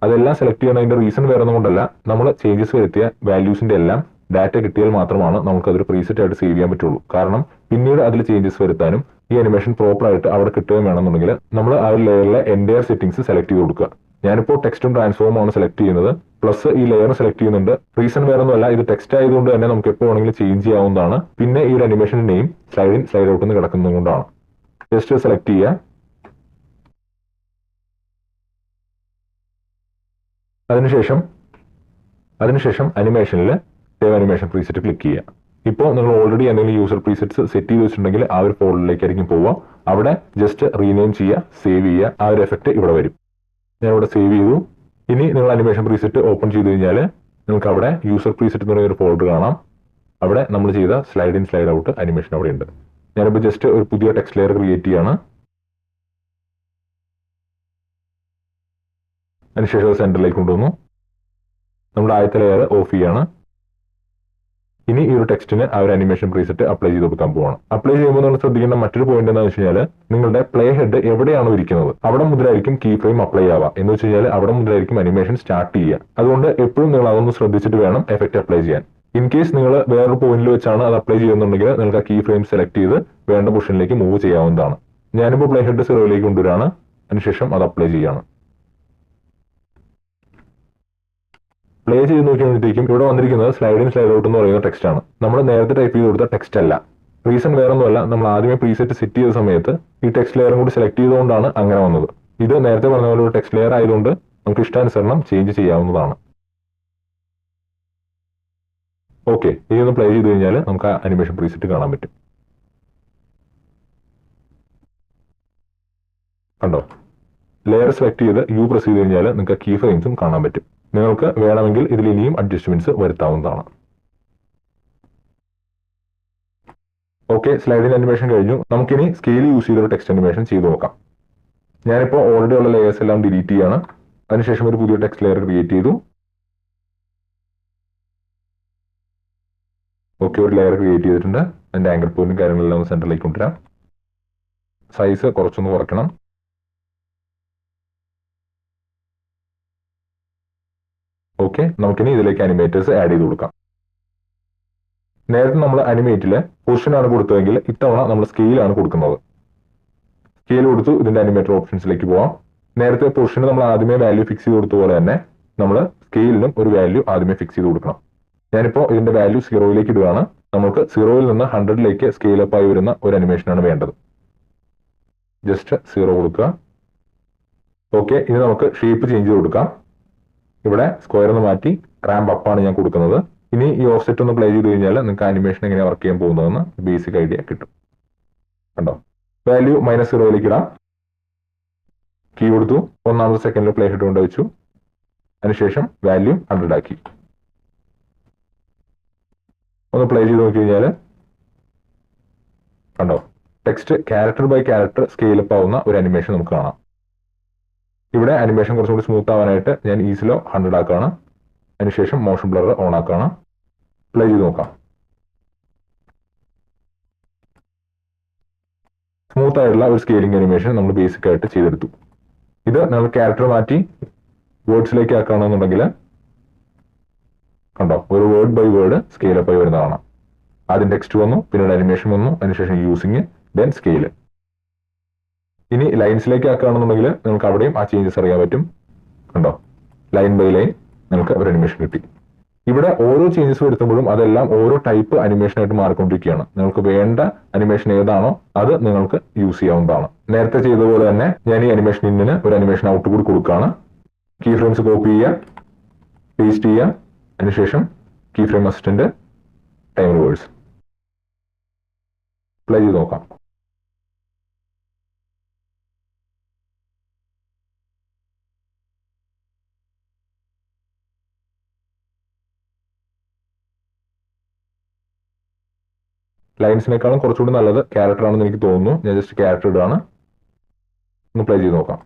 A: അതെല്ലാം സെലക്ട് ചെയ്യുന്നതിന്റെ റീസൺ വേറെ ഒന്നും കൊണ്ടല്ല, നമ്മൾ ചേഞ്ചസ് വരുത്തിയ വാല്യൂസിന്റെ എല്ലാം ഡാറ്റ കിട്ടിയാൽ മാത്രമാണ് നമുക്ക് അതൊരു പ്രീസെറ്റ് ആയിട്ട് സേവ് ചെയ്യാൻ പറ്റുള്ളൂ. കാരണം പിന്നീട് അതിൽ ചേഞ്ചസ് വരുത്താനും ഈ അനിമേഷൻ പ്രോപ്പർ ആയിട്ട് അവിടെ കിട്ടുകയും വേണമെന്നുണ്ടെങ്കിൽ നമ്മൾ ആ ഒരു ലെയറിലെ എൻറ്റയർ സെറ്റിംഗ്സ് സെലക്ട് ചെയ്ത് കൊടുക്കുക. ഞാനിപ്പോൾ ടെക്സ്റ്റും ട്രാൻസ്ഫോമും ആണ് സെലക്ട് ചെയ്യുന്നത്, പ്ലസ് ഈ ലെയർ സെലക്ട് ചെയ്യുന്നുണ്ട്. റീസൺ വേറെ ഒന്നുമല്ല, ഇത് ടെക്സ്റ്റ് ആയതുകൊണ്ട് തന്നെ നമുക്ക് എപ്പോൾ വേണമെങ്കിലും ചേഞ്ച് ചെയ്യാവുന്നതാണ്. പിന്നെ ഈ ഒരു അനിമേഷന്റെ name slide in slide out എന്ന് കിടക്കുന്നത് കൊണ്ടാണ്. ജസ്റ്റ് സെലക്ട് ചെയ്യുക. അതിനുശേഷം അനിമേഷനിൽ സേവ് അനിമേഷൻ പ്രീസെറ്റ് ക്ലിക്ക് ചെയ്യുക. ഇപ്പോൾ നിങ്ങൾ ഓൾറെഡി എന്തെങ്കിലും യൂസർ പ്രീസെറ്റ്സ് സെറ്റ് ചെയ്ത് വെച്ചിട്ടുണ്ടെങ്കിൽ ആ ഒരു ഫോൾഡറിലേക്കായിരിക്കും പോവുക. അവിടെ ജസ്റ്റ് റീനെയിം ചെയ്യുക, സേവ് ചെയ്യുക. ആ ഒരു എഫക്റ്റ് ഇവിടെ വരും. ഞാൻ ഇവിടെ സേവ് ചെയ്തു. ഇനി നിങ്ങൾ അനിമേഷൻ പ്രീസെറ്റ് ഓപ്പൺ ചെയ്ത് കഴിഞ്ഞാൽ നിങ്ങൾക്ക് അവിടെ യൂസർ പ്രീസെറ്റ് എന്ന് പറയുന്ന ഒരു ഫോൾഡർ കാണാം. അവിടെ നമ്മൾ ചെയ്ത slide in slide out animation അവിടെ ഉണ്ട്. ഞാനിപ്പോൾ ജസ്റ്റ് ഒരു പുതിയ ടെക്സ്റ്റ് ലെയർ ക്രിയേറ്റ് ചെയ്യാണ്. അതിനുശേഷം സെന്ററിലേക്ക് കൊണ്ടുവന്നു. നമ്മുടെ ആദ്യത്തെ ലെയർ ഓഫ് ചെയ്യാണ്. ഇനി ഈ ഒരു ടെക്സ്റ്റിന് ആ ഒരു അനിമേഷൻ പ്രീസെറ്റ് അപ്ലൈ ചെയ്ത് കൊടുക്കാൻ പോവാണ്. അപ്ലൈ ചെയ്യുമ്പോൾ നിങ്ങൾ ശ്രദ്ധിക്കേണ്ട മറ്റൊരു പോയിന്റ് എന്താണെന്ന് വെച്ച് കഴിഞ്ഞാൽ നിങ്ങളുടെ പ്ലേ ഹെഡ് എവിടെയാണോ ഇരിക്കുന്നത് അവിടെ മുതലായിരിക്കും കീ ഫ്രെയിം അപ്ലൈ ആവുക. എന്ന് വെച്ച് കഴിഞ്ഞാൽ അവിടെ മുതലായിരിക്കും അനിമേഷൻ സ്റ്റാർട്ട് ചെയ്യുക. അതുകൊണ്ട് എപ്പോഴും നിങ്ങൾ അതൊന്ന് ശ്രദ്ധിച്ചിട്ട് വേണം എഫക്റ്റ് അപ്ലൈ ചെയ്യാൻ. ഇൻ കേസ് നിങ്ങൾ വേറൊരു പോയിന്റിൽ വെച്ചാണ് അത് അപ്ലൈ ചെയ്യുന്നുണ്ടെങ്കിൽ നിങ്ങൾക്ക് ആ കീ ഫ്രെയിം സെലക്ട് ചെയ്ത് വേണ്ട പൊസിഷനിലേക്ക് മൂവ് ചെയ്യാവുന്നതാണ്. ഞാനിപ്പോൾ പ്ലേ ഹെഡ് 0ലേക്ക് കൊണ്ടുവരാണ്. അതിനുശേഷം അത് അപ്ലൈ ചെയ്യാണ്. പ്ലേ ചെയ്ത് നോക്കിയപ്പോഴത്തേക്കും ഇവിടെ വന്നിരിക്കുന്നത് സ്ലൈഡ് ഇൻ സ്ലൈഡ് ഔട്ട് എന്ന് പറയുന്ന ടെക്സ്റ്റ് ആണ്. നമ്മൾ നേരത്തെ ടൈപ്പ് ചെയ്ത് കൊടുത്ത ടെക്സ്റ്റ് അല്ല. റീസൺ വേറെ ഒന്നുമല്ല, നമ്മൾ ആദ്യമേ പ്രീസെറ്റ് സെറ്റ് ചെയ്ത സമയത്ത് ഈ ടെക്സ്റ്റ് ലെയറും കൂടി സെലക്ട് ചെയ്തുകൊണ്ടാണ് അങ്ങനെ വന്നത്. ഇത് നേരത്തെ പറഞ്ഞ പോലെ ഒരു ടെക്സ്റ്റ് ലെയർ ആയതുകൊണ്ട് നമുക്ക് ഇഷ്ടാനുസരണം ചേഞ്ച് ചെയ്യാവുന്നതാണ്. ഓക്കെ, ഇതൊന്ന് പ്ലേ ചെയ്ത് കഴിഞ്ഞാൽ നമുക്ക് ആ അനിമേഷൻ പ്രീസെറ്റ് കാണാൻ പറ്റും. കണ്ടോ, ലെയർ സെലക്ട് ചെയ്ത് യു പ്രസ് ചെയ്ത് കഴിഞ്ഞാൽ നിങ്ങൾക്ക് കീ ഫ്രെയിംസും കാണാൻ പറ്റും. നിങ്ങൾക്ക് വേണമെങ്കിൽ ഇതിൽ ഇനിയും അഡ്ജസ്റ്റ്മെന്റ്സ് വരുത്താവുന്നതാണ്. ഓക്കെ, സ്ലൈഡിംഗ് അനിമേഷൻ കഴിഞ്ഞു. നമുക്കിനി സ്കെയിൽ യൂസ് ചെയ്തൊരു ടെക്സ്റ്റ് അനിമേഷൻ ചെയ്ത് നോക്കാം. ഞാനിപ്പോൾ ഓൾറെഡി ഉള്ള ലെയേഴ്സ് എല്ലാം ഡിലീറ്റ് ചെയ്യാണ്. അതിനുശേഷം ഒരു പുതിയ ടെക്സ്റ്റ് ലെയർ ക്രിയേറ്റ് ചെയ്തു. ഓക്കെ, ഒരു ലെയർ ക്രിയേറ്റ് ചെയ്തിട്ടുണ്ട്. അതിന്റെ ആംഗിൾ പോയിന്റും കാര്യങ്ങളെല്ലാം സെന്ററിലേക്ക് കൊണ്ടുവരാം. സൈസ് കുറച്ചൊന്ന് കുറയ്ക്കണം. ഓക്കെ, നമുക്കിനി ഇതിലേക്ക് അനിമേറ്റേഴ്സ് ആഡ് ചെയ്ത് കൊടുക്കാം. നേരത്തെ നമ്മൾ അനിമേറ്റില് പൊസിഷനാണ് കൊടുത്തതെങ്കിൽ ഇത്തവണ നമ്മൾ സ്കെയിലാണ് കൊടുക്കുന്നത്. സ്കെയിൽ കൊടുത്തു. ഇതിന്റെ അനിമേറ്റർ ഓപ്ഷൻസിലേക്ക് പോവാം. നേരത്തെ പൊസിഷന് നമ്മൾ ആദ്യമേ വാല്യൂ ഫിക്സ് ചെയ്ത് കൊടുത്ത പോലെ തന്നെ നമ്മൾ സ്കെയിലിനും ഒരു വാല്യൂ ആദ്യമേ ഫിക്സ് ചെയ്ത് കൊടുക്കണം. ഞാനിപ്പോൾ ഇതിന്റെ വാല്യൂ 0യിലേക്ക് ഇടുകയാണ്. നമുക്ക് 0യിൽ നിന്ന് 100ലേക്ക് സ്കെയിൽ അപ്പ് ആയി വരുന്ന ഒരു അനിമേഷനാണ് വേണ്ടത്. ജസ്റ്റ് 0 കൊടുക്കുക. ഓക്കെ, ഇനി നമുക്ക് ഷേപ്പ് ചേഞ്ച് ചെയ്ത് കൊടുക്കാം. ഇവിടെ സ്ക്വയർ ഒന്ന് മാറ്റി റാമ്പ് അപ്പാണ് ഞാൻ കൊടുക്കുന്നത്. ഇനി ഈ ഓഫ്സെറ്റ് ഒന്ന് പ്ലേ ചെയ്ത് കഴിഞ്ഞാൽ നിങ്ങൾക്ക് ആനിമേഷൻ എങ്ങനെ വർക്ക് ചെയ്യാൻ പോകുന്നതെന്ന് ബേസിക് ഐഡിയ കിട്ടും. കണ്ടോ, വാല്യൂ -0യിലേക്ക് ഇടാം. കീ കൊടുത്തു. ഒന്നാമത്തെ സെക്കൻഡിൽ പ്ലേ ഹെഡ് കൊണ്ട് വെച്ചു. അതിനുശേഷം വാല്യൂ 100 ആക്കി. ഒന്ന് പ്ലേ ചെയ്ത് നോക്കി കഴിഞ്ഞാൽ കണ്ടോ, text character by character scale up ആവുന്ന ഒരു അനിമേഷൻ നമുക്ക് കാണാം. ഇവിടെ അനിമേഷൻ കുറച്ചുകൂടി സ്മൂത്ത് ആവാനായിട്ട് ഞാൻ ഈസിലോ 100 ആക്കാണ്. അതിനുശേഷം മോഷൻ ബ്ലർ ഓൺ ആക്കാണ്. പ്ലേ ചെയ്ത് നോക്കാം. സ്മൂത്ത് ആയിട്ടുള്ള ഒരു സ്കെയിലിംഗ് അനിമേഷൻ നമ്മൾ ബേസിക് ആയിട്ട് ചെയ്തെടുത്തു. ഇത് നമ്മൾ ക്യാരക്ടർ മാറ്റി വേർഡ്സിലേക്ക് ആക്കുകയാണെന്നുണ്ടെങ്കിൽ കണ്ടോ, ഒരു word by word scale up ആയി വരുന്നതാണ്. ആദ്യം ടെക്സ്റ്റ് വന്നു, പിന്നീട് അനിമേഷൻ വന്നു, അതിനുശേഷം യൂസിങ്, ദെൻ സ്കെയിൽ. ഇനി ലൈൻസിലേക്ക് ആക്കുകയാണെന്നുണ്ടെങ്കിൽ നിങ്ങൾക്ക് അവിടെയും ആ ചേഞ്ചസ് അറിയാൻ പറ്റും. കണ്ടോ, ലൈൻ ബൈ ലൈൻ നമുക്ക് ഒരു അനിമേഷൻ കിട്ടി. ഇവിടെ ഓരോ ചേഞ്ചസ് വരുത്തുമ്പോഴും അതെല്ലാം ഓരോ ടൈപ്പ് അനിമേഷനായിട്ട് മാറിക്കൊണ്ടിരിക്കുകയാണ്. നിങ്ങൾക്ക് വേണ്ട അനിമേഷൻ ഏതാണോ അത് നിങ്ങൾക്ക് യൂസ് ചെയ്യാവുന്നതാണ്. നേരത്തെ ചെയ്തതുപോലെ തന്നെ ഞാൻ ഈ അനിമേഷൻ ഇന്നിന് ഒരു അനിമേഷൻ ഔട്ട് കൂടി കൊടുക്കുകയാണ്. കീ ഫ്രെയിംസ് കോപ്പി ചെയ്യുക, പേസ്റ്റ് ചെയ്യുക, അതിനുശേഷം key frame assistant, time reverse. Play ചെയ്ത് നോക്കാം. ലൈൻസിനേക്കാളും കുറച്ചുകൂടി നല്ലത് ക്യാരക്ടർ ആണെന്ന് എനിക്ക് തോന്നുന്നു. ഞാൻ ജസ്റ്റ് ക്യാരക്ടർ ഇടുകയാണ്. ഒന്ന് പ്ലേ ചെയ്ത് നോക്കാം.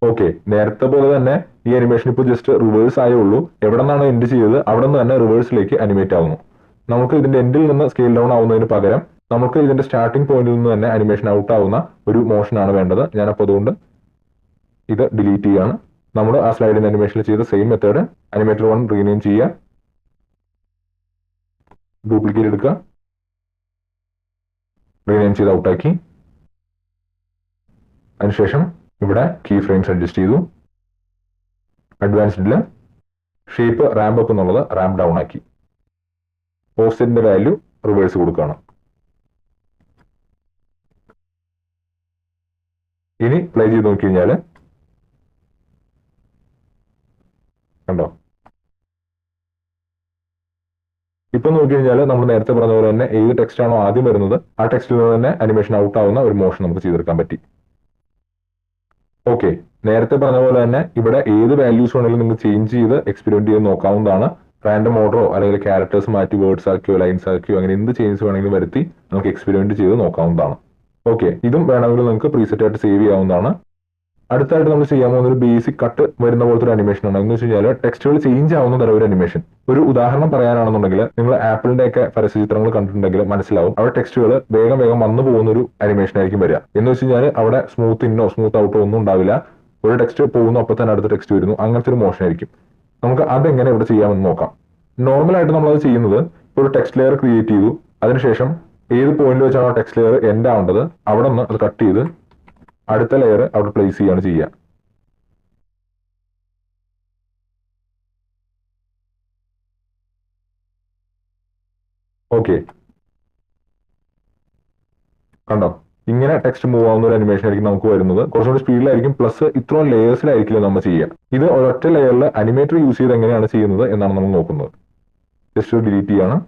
A: ഓക്കെ, നേരത്തെ പോലെ തന്നെ ഈ അനിമേഷൻ ഇപ്പോൾ ജസ്റ്റ് റിവേഴ്സ് ആയേ ഉള്ളൂ. എവിടെ നിന്നാണ് എൻഡ് ചെയ്തത് അവിടെ നിന്ന് തന്നെ റിവേഴ്സിലേക്ക് അനിമേറ്റ് ആവുന്നു. നമുക്ക് ഇതിന്റെ എൻഡിൽ നിന്ന് സ്കെയിൽ ഡൗൺ ആവുന്നതിന് പകരം നമുക്ക് ഇതിന്റെ സ്റ്റാർട്ടിംഗ് പോയിന്റിൽ നിന്ന് തന്നെ അനിമേഷൻ ഔട്ട് ആവുന്ന ഒരു മോഷനാണ് വേണ്ടത്. ഞാനപ്പോൾ അതുകൊണ്ട് ഇത് ഡിലീറ്റ് ചെയ്യാണ്. നമ്മൾ ആ സ്ലൈഡിന്റെ അനിമേഷനിൽ ചെയ്ത സെയിം മെത്തേഡ് അനിമേറ്റർ 1 റീനെയിം ചെയ്യുക, ഡ്യൂപ്ലിക്കേറ്റ് എടുക്കുക, റീനെയിം ചെയ്ത് ഔട്ടാക്കി. അതിനുശേഷം ഇവിടെ കീ ഫ്രെയിംസ് അഡ്ജസ്റ്റ് ചെയ്തു. അഡ്വാൻസ്ഡില് ഷേപ്പ് റാമ്പ് അപ്പ് എന്നുള്ളത് റാമ്പ് ഡൗൺ ആക്കി. ഓഫ്സെറ്റിന്റെ വാല്യൂ റിവേഴ്സ് കൊടുക്കുകയാണ്. ഇനി പ്ലേ ചെയ്ത് നോക്കി കഴിഞ്ഞാൽ കണ്ടോ, ഇപ്പൊ നോക്കി കഴിഞ്ഞാൽ നമ്മൾ നേരത്തെ പറഞ്ഞ പോലെ തന്നെ ഏത് ടെക്സ്റ്റ് ആണോ ആദ്യം വരുന്നത് ആ ടെക്സ്റ്റിൽ നിന്ന് തന്നെ അനിമേഷൻ ഔട്ട് ആവുന്ന ഒരു മോഷൻ നമുക്ക് ചെയ്തെടുക്കാൻ പറ്റി. ഓക്കെ, നേരത്തെ പറഞ്ഞ പോലെ തന്നെ ഇവിടെ ഏത് വാല്യൂസ് വേണമെങ്കിലും നിങ്ങൾക്ക് ചേഞ്ച് ചെയ്ത് എക്സ്പെരിമെന്റ് ചെയ്ത് നോക്കാവുന്നതാണ്. റാൻഡം ഓർഡറോ അല്ലെങ്കിൽ ക്യാരക്ടേഴ്സ് മാറ്റി വേർഡ്സ് ആക്കിയോ ലൈൻസ് ആക്കിയോ അങ്ങനെ എന്ത് ചേഞ്ചസ് വേണമെങ്കിലും വരുത്തി നമുക്ക് എക്സ്പെരിമെന്റ് ചെയ്ത് നോക്കാവുന്നതാണ്. ഓക്കെ, ഇതും വേണമെങ്കിൽ നിങ്ങൾക്ക് പ്രീസെറ്റ് ആയിട്ട് സേവ് ചെയ്യാവുന്നതാണ്. അടുത്തായിട്ട് നമ്മൾ ചെയ്യാൻ പോകുന്ന ഒരു ബേസിക് കട്ട് വരുന്ന പോലത്തെ ഒരു അനിമേഷൻ ആണ്. എന്ന് വെച്ച് കഴിഞ്ഞാൽ ടെക്സ്റ്റുകൾ ചേഞ്ച് ആവുന്ന തരം ഒരു അനിമേഷൻ. ഒരു ഉദാഹരണം പറയാനാണെന്നുണ്ടെങ്കിൽ നിങ്ങൾ ആപ്പിളിന്റെ ഒക്കെ പരസ്യചിത്രങ്ങൾ കണ്ടിട്ടുണ്ടെങ്കിൽ മനസ്സിലാവും അവിടെ ടെക്സ്റ്റുകൾ വേഗം വേഗം വന്നു പോകുന്ന ഒരു അനിമേഷൻ ആയിരിക്കും വരിക. എന്ന് വെച്ച് കഴിഞ്ഞാൽ അവിടെ സ്മൂത്ത് ഇന്നോ സ്മൂത്ത് ഔട്ടോ ഒന്നും ഉണ്ടാവില്ല. ഒരു ടെക്സ്റ്റ് പോകുന്നു അപ്പോൾ തന്നെ അടുത്ത ടെക്സ്റ്റ് വരുന്നു, അങ്ങനത്തെ ഒരു മോഷൻ ആയിരിക്കും. നമുക്ക് അതെങ്ങനെ ഇവിടെ ചെയ്യാമെന്ന് നോക്കാം. നോർമലായിട്ട് നമ്മളത് ചെയ്യുന്നത് ഒരു ടെക്സ്റ്റ് ലെയർ ക്രിയേറ്റ് ചെയ്തു, അതിനുശേഷം ഏത് പോയിന്റ് വെച്ചാണോ ടെക്സ്റ്റ് ലെയർ എൻഡ് ആവേണ്ടത് അവിടെ നിന്ന് അത് കട്ട് ചെയ്ത് അടുത്ത ലെയർ അവിടെ പ്ലേസ് ചെയ്യാണ് ചെയ്യുക. ഓക്കെ, കണ്ടോ, ഇങ്ങനെ ടെക്സ്റ്റ് മൂവ് ആവുന്ന ഒരു അനിമേഷൻ ആയിരിക്കും നമുക്ക് വരുന്നത്. കുറച്ചുകൂടി സ്പീഡിലായിരിക്കും, പ്ലസ് ഇത്രയും ലെയേഴ്സിലായിരിക്കില്ല നമ്മൾ ചെയ്യുക. ഇത് ഒരൊറ്റ ലെയറിൽ അനിമേറ്റർ യൂസ് ചെയ്ത് എങ്ങനെയാണ് ചെയ്യുന്നത് എന്നാണ് നമ്മൾ നോക്കുന്നത്. ജസ്റ്റ് ഡിലീറ്റ് ചെയ്യാണ്.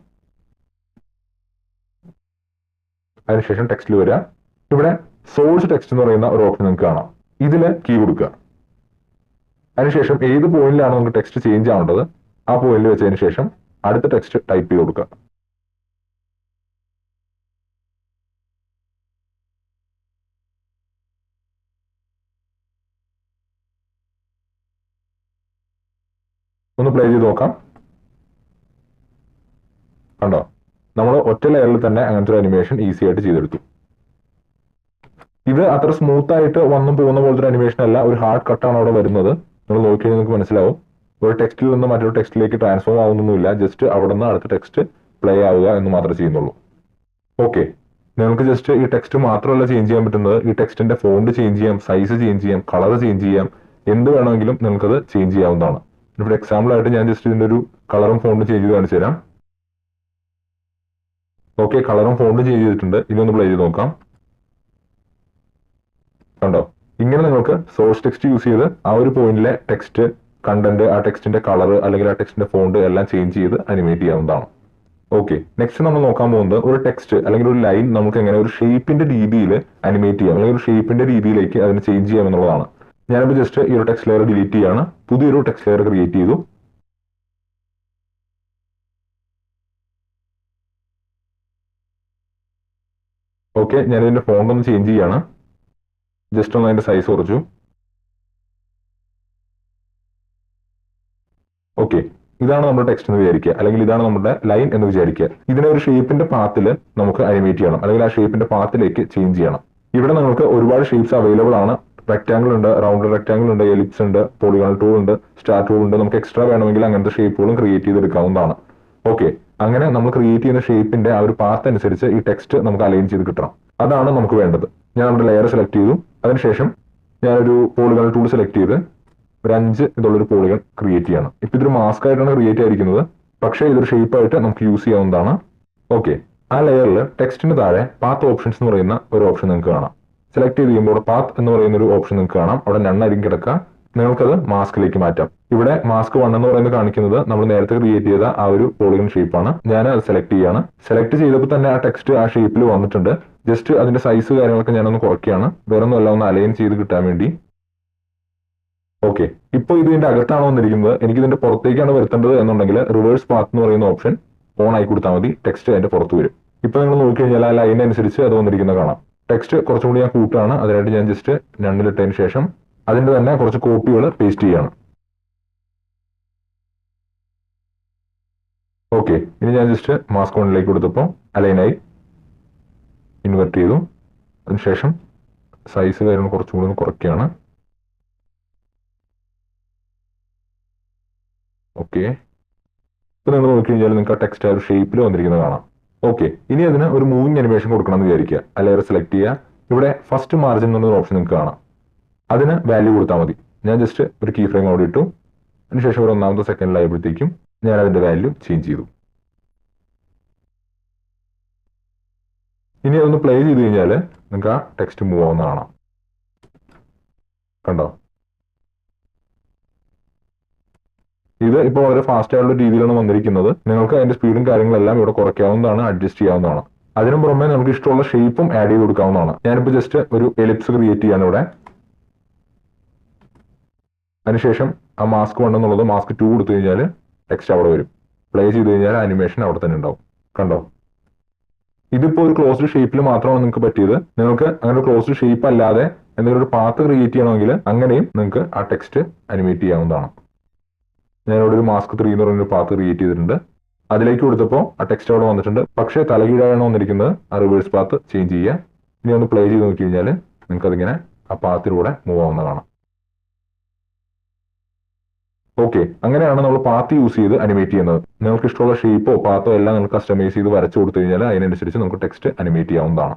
A: അതിനുശേഷം ടെക്സ്റ്റിൽ വരിക. ഇവിടെ സോഴ്സ് ടെക്സ്റ്റ് എന്ന് പറയുന്ന ഒരു ഓപ്ഷൻ നിങ്ങൾക്ക് കാണാം. ഇതിൽ കീ കൊടുക്കുക. അതിനുശേഷം ഏത് പോയിന്റിലാണ് നമുക്ക് ടെക്സ്റ്റ് ചേഞ്ച് ആവേണ്ടത് ആ പോയിന്റിൽ വെച്ചതിന് ശേഷം അടുത്ത ടെക്സ്റ്റ് ടൈപ്പ് ചെയ്ത് കൊടുക്കുക. ഒന്ന് പ്ലേ ചെയ്ത് നോക്കാം. കണ്ടോ, നമ്മൾ ഒറ്റ ലെയറിൽ തന്നെ അങ്ങനത്തെ ഒരു അനിമേഷൻ ഈസി ആയിട്ട് ചെയ്തെടുത്തു. ഇത് അത്ര സ്മൂത്ത് ആയിട്ട് വന്നും പോകുന്ന പോലത്തെ ഒരു അനിമേഷൻ അല്ല, ഒരു ഹാർഡ് കട്ടാണ് അവിടെ വരുന്നത്. നിങ്ങൾ നോക്കിക്കഴിഞ്ഞാൽ നിങ്ങൾക്ക് മനസ്സിലാവും. ഒരു ടെക്സ്റ്റിൽ നിന്ന് മറ്റൊരു ടെക്സ്റ്റിലേക്ക് ട്രാൻസ്ഫോം ആവുന്നൊന്നുമില്ല, ജസ്റ്റ് അവിടെ നിന്ന് അടുത്ത ടെക്സ്റ്റ് പ്ലേ ആവുക എന്ന് മാത്രമേ ചെയ്യുന്നുള്ളൂ. ഓക്കെ, നിങ്ങൾക്ക് ജസ്റ്റ് ഈ ടെക്സ്റ്റ് മാത്രമല്ല ചേഞ്ച് ചെയ്യാൻ പറ്റുന്നത്, ഈ ടെക്സ്റ്റിന്റെ ഫോണ്ട് ചേഞ്ച് ചെയ്യാം, സൈസ് ചേഞ്ച് ചെയ്യാം, കളർ ചേഞ്ച് ചെയ്യാം, എന്ത് വേണമെങ്കിലും നിങ്ങൾക്കത് ചേഞ്ച് ചെയ്യാവുന്നതാണ്. ഇവിടെ എക്സാമ്പിൾ ആയിട്ട് ഞാൻ ജസ്റ്റ് ഇതിന്റെ ഒരു കളറും ഫോണ്ടും ചേഞ്ച് ചെയ്ത് കാണിച്ചു തരാം. ഓക്കെ, കളറും ഫോണ്ടും ചേഞ്ച് ചെയ്തിട്ടുണ്ട്. ഇതൊന്ന് പ്ലേ ചെയ്ത് നോക്കാം. കണ്ടോ, ഇങ്ങനെ നിങ്ങൾക്ക് സോഴ്സ് ടെക്സ്റ്റ് യൂസ് ചെയ്ത് ആ ഒരു പോയിന്റിലെ ടെക്സ്റ്റ് കണ്ടന്റ്, ആ ടെക്സ്റ്റിന്റെ കളർ അല്ലെങ്കിൽ ആ ടെക്സ്റ്റിന്റെ ഫോണ്ട് എല്ലാം ചേഞ്ച് ചെയ്ത് അനിമേറ്റ് ചെയ്യാവുന്നതാണ്. ഓക്കെ, നെക്സ്റ്റ് നമ്മൾ നോക്കാൻ പോകുന്നത് ഒരു ടെക്സ്റ്റ് അല്ലെങ്കിൽ ഒരു ലൈൻ നമുക്ക് എങ്ങനെ ഒരു ഷേപ്പിന്റെ രീതിയിൽ അനിമേറ്റ് ചെയ്യാം അല്ലെങ്കിൽ ഒരു ഷേപ്പിന്റെ രീതിയിലേക്ക് അതിനെ ചേഞ്ച് ചെയ്യാം എന്നുള്ളതാണ്. ഞാനിപ്പോൾ ജസ്റ്റ് ഈ ഒരു ടെക്സ്റ്റ് ലെയർ ഡിലീറ്റ് ചെയ്യാണ്, പുതിയൊരു ടെക്സ്റ്റ് ലെയർ ക്രിയേറ്റ് ചെയ്തു. ഓക്കെ, ഞാൻ ഇതിന്റെ ഫോണ്ട് ഒന്ന് ചേഞ്ച് ചെയ്യാണ്. ജസ്റ്റ് ഒന്ന് അതിന്റെ സൈസ് കുറച്ചു. ഓക്കെ, ഇതാണ് നമ്മുടെ ടെക്സ്റ്റ് എന്ന് വിചാരിക്കുക, അല്ലെങ്കിൽ ഇതാണ് നമ്മുടെ ലൈൻ എന്ന് വിചാരിക്കുക. ഇതിനെ ഒരു ഷേപ്പിന്റെ പാത്തിൽ നമുക്ക് അനിമേറ്റ് ചെയ്യണം, അല്ലെങ്കിൽ ആ ഷേപ്പിന്റെ പാത്തിലേക്ക് ചേഞ്ച് ചെയ്യണം. ഇവിടെ നിങ്ങൾക്ക് ഒരുപാട് ഷേപ്സ് അവൈലബിൾ ആണ്. റെക്ടാംഗിൾ ഉണ്ട്, റൗണ്ട് റെക്ടാംഗിൾ ഉണ്ട്, എലിപ്സ് ഉണ്ട്, പോളിഗോൺ ടൂൾ ഉണ്ട്, സ്റ്റാർ ടൂൾ ഉണ്ട്. നമുക്ക് എക്സ്ട്രാ വേണമെങ്കിൽ അങ്ങനത്തെ ഷേപ്പുകളും ക്രിയേറ്റ് ചെയ്തെടുക്കാവുന്നതാണ്. ഓക്കെ, അങ്ങനെ നമ്മൾ ക്രിയേറ്റ് ചെയ്യുന്ന ഷേപ്പിന്റെ ആ ഒരു പാത്ത് അനുസരിച്ച് ഈ ടെക്സ്റ്റ് നമുക്ക് അലൈൻ ചെയ്ത് കിട്ടണം. അതാണ് നമുക്ക് വേണ്ടത്. ഞാൻ നമ്മുടെ ലെയർ സെലക്ട് ചെയ്തു. അതിനുശേഷം ഞാനൊരു പോളിഗോൺ ടൂൾ സെലക്ട് ചെയ്ത് ഒരു 5 ഇതുള്ളൊരു പോളിഗൺ ക്രിയേറ്റ് ചെയ്യണം. ഇപ്പൊ ഇതൊരു മാസ്ക് ആയിട്ടാണ് ക്രിയേറ്റ് ആയിരിക്കുന്നത്, പക്ഷേ ഇതൊരു ഷേപ്പ് ആയിട്ട് നമുക്ക് യൂസ് ചെയ്യാവുന്നതാണ്. ഓക്കെ, ആ ലെയറിൽ ടെക്സ്റ്റിന് താഴെ പാത്ത് ഓപ്ഷൻസ് എന്ന് പറയുന്ന ഒരു ഓപ്ഷൻ നിങ്ങൾക്ക് കാണാം. സെലക്ട് ചെയ്ത് കഴിയുമ്പോൾ പാത്ത് എന്ന് പറയുന്ന ഒരു ഓപ്ഷൻ നിങ്ങൾക്ക് കാണാം. അവിടെ നണ്ണായിരിക്കും കിടക്കുക. നിങ്ങൾക്കത് മാസ്കിലേക്ക് മാറ്റാം. ഇവിടെ മാസ്ക് 1 എന്ന് പറയുന്നത് കാണിക്കുന്നത് നമ്മൾ നേരത്തെ ക്രിയേറ്റ് ചെയ്ത ആ ഒരു പോളിഗൺ ഷേപ്പാണ്. ഞാൻ അത് സെലക്ട് ചെയ്യാണ്. സെലക്ട് ചെയ്തപ്പോൾ തന്നെ ആ ടെക്സ്റ്റ് ആ ഷേപ്പിൽ വന്നിട്ടുണ്ട്. ജസ്റ്റ് അതിന്റെ സൈസ് കാര്യങ്ങളൊക്കെ ഞാനൊന്ന് കുറയ്ക്കുകയാണ്, വേറെ ഒന്നുമല്ല, ഒന്ന് അലൈൻ ചെയ്ത് കിട്ടാൻ വേണ്ടി. ഓക്കെ, ഇപ്പോൾ ഇതിന്റെ അകത്താണ് വന്നിരിക്കുന്നത്. എനിക്ക് ഇതിന്റെ പുറത്തേക്കാണ് വരുത്തേണ്ടത് എന്നുണ്ടെങ്കിൽ റിവേഴ്സ് പാത്ത് എന്ന് പറയുന്ന ഓപ്ഷൻ ഓൺ ആയി കൊടുത്താൽ മതി, ടെക്സ്റ്റ് അതിന്റെ പുറത്ത് വരും. ഇപ്പൊ നിങ്ങൾ നോക്കിക്കഴിഞ്ഞാൽ ആ ലൈൻ അനുസരിച്ച് അത് വന്നിരിക്കുന്നത് കാണാം. ടെക്സ്റ്റ് കുറച്ചും കൂടി ഞാൻ കൂട്ടുകയാണ്. അതിനായിട്ട് ഞാൻ ജസ്റ്റ് രണ്ടിലിട്ടതിന് ശേഷം അതിന്റെ തന്നെ കുറച്ച് കോപ്പികൾ പേസ്റ്റ് ചെയ്യാണ്. ഓക്കെ, ഇനി ഞാൻ ജസ്റ്റ് മാസ്ക് 1ലേക്ക് കൊടുത്തപ്പോൾ അലൈനായി, ഇൻവെർട്ട് ചെയ്തു. അതിനുശേഷം സൈസ് കാര്യങ്ങൾ കുറച്ചും കൂടി ഒന്ന് കുറയ്ക്കുകയാണ്. ഓക്കെ, ഇപ്പൊ നിങ്ങൾ നോക്കിക്കഴിഞ്ഞാൽ നിങ്ങൾക്ക് ആ ടെക്സ്റ്റ് ആ ഒരു ഷേപ്പിൽ വന്നിരിക്കുന്നത് കാണാം. ഓക്കെ, ഇനി അതിന് ഒരു മൂവിങ് അനിമേഷൻ കൊടുക്കണം എന്ന് വിചാരിക്കുക. ആ ലെയർ സെലക്ട് ചെയ്യുക. ഇവിടെ ഫസ്റ്റ് മാർജിൻ എന്നൊരു ഓപ്ഷൻ നിങ്ങൾക്ക് കാണാം. അതിന് വാല്യൂ കൊടുത്താൽ മതി. ഞാൻ ജസ്റ്റ് ഒരു കീ ഫ്രെയിം അവിടെ ഇട്ടു. അതിനുശേഷം ഒരു 1ാമത്തെ സെക്കൻഡിലായപ്പോഴത്തേക്കും ഞാൻ അതിന്റെ വാല്യൂ ചേഞ്ച് ചെയ്തു. ഇനി അതൊന്ന് പ്ലേ ചെയ്ത് കഴിഞ്ഞാൽ നിങ്ങൾക്ക് ആ ടെക്സ്റ്റ് മൂവ് ആവുന്ന കാണാം. കണ്ടോ, ഇത് ഇപ്പോൾ വളരെ ഫാസ്റ്റ് ആയിട്ടുള്ള രീതിയിലാണ് വന്നിരിക്കുന്നത്. നിങ്ങൾക്ക് അതിന്റെ സ്പീഡും കാര്യങ്ങളെല്ലാം ഇവിടെ കുറയ്ക്കാവുന്നതാണ്, അഡ്ജസ്റ്റ് ചെയ്യാവുന്നതാണ്. അതിനു പുറമെ നമുക്ക് ഇഷ്ടമുള്ള ഷേപ്പും ആഡ് ചെയ്ത് കൊടുക്കാവുന്നതാണ്. ഞാനിപ്പോൾ ജസ്റ്റ് ഒരു എലിപ്സ് ക്രിയേറ്റ് ചെയ്യാണ് ഇവിടെ. അതിനുശേഷം ആ മാസ്ക് 1 എന്നുള്ളത് മാസ്ക് 2 കൊടുത്തു കഴിഞ്ഞാൽ ടെക്സ്റ്റ് അവിടെ വരും. പ്ലേ ചെയ്ത് കഴിഞ്ഞാൽ അനിമേഷൻ അവിടെ തന്നെ ഉണ്ടാവും. കണ്ടോ, ഇതിപ്പോൾ ഒരു ക്ലോസ്ഡ് ഷേപ്പിൽ മാത്രമാണ് നിങ്ങൾക്ക് പറ്റിയത്. നിങ്ങൾക്ക് അങ്ങനെ ക്ലോസ്ഡ് ഷേപ്പ് അല്ലാതെ എന്തെങ്കിലും ഒരു പാത്ത് ക്രിയേറ്റ് ചെയ്യണമെങ്കിൽ അങ്ങനെയും നിങ്ങൾക്ക് ആ ടെക്സ്റ്റ് അനിമേറ്റ് ചെയ്യാവുന്നതാണ്. ഞാനിവിടെ ഒരു മാസ്ക് 3 എന്ന് പറയുന്ന ഒരു പാത്ത് ക്രിയേറ്റ് ചെയ്തിട്ടുണ്ട്. അതിലേക്ക് കൊടുത്തപ്പോൾ ആ ടെക്സ്റ്റ് അവിടെ വന്നിട്ടുണ്ട്. പക്ഷേ തലകീഴായാണ് വന്നിരിക്കുന്നത്. ആ റിവേഴ്സ് പാത്ത് ചേഞ്ച് ചെയ്യുക. ഇനി ഒന്ന് പ്ലേ ചെയ്ത് നോക്കി കഴിഞ്ഞാൽ നിങ്ങൾക്ക് അതിങ്ങനെ ആ പാത്തിലൂടെ മൂവ് ആവുന്ന കാണാം. ഓക്കെ, അങ്ങനെയാണ് നമ്മൾ പാത്ത് യൂസ് ചെയ്ത് അനിമേറ്റ് ചെയ്യുന്നത്. നിങ്ങൾക്ക് ഇഷ്ടമുള്ള ഷേപ്പോ പാത്തോ എല്ലാം നിങ്ങൾക്ക് കസ്റ്റമൈസ് ചെയ്ത് വരച്ചു കൊടുത്തു കഴിഞ്ഞാൽ അതിനനുസരിച്ച് നമുക്ക് ടെക്സ്റ്റ് അനിമേറ്റ് ചെയ്യാവുന്നതാണ്.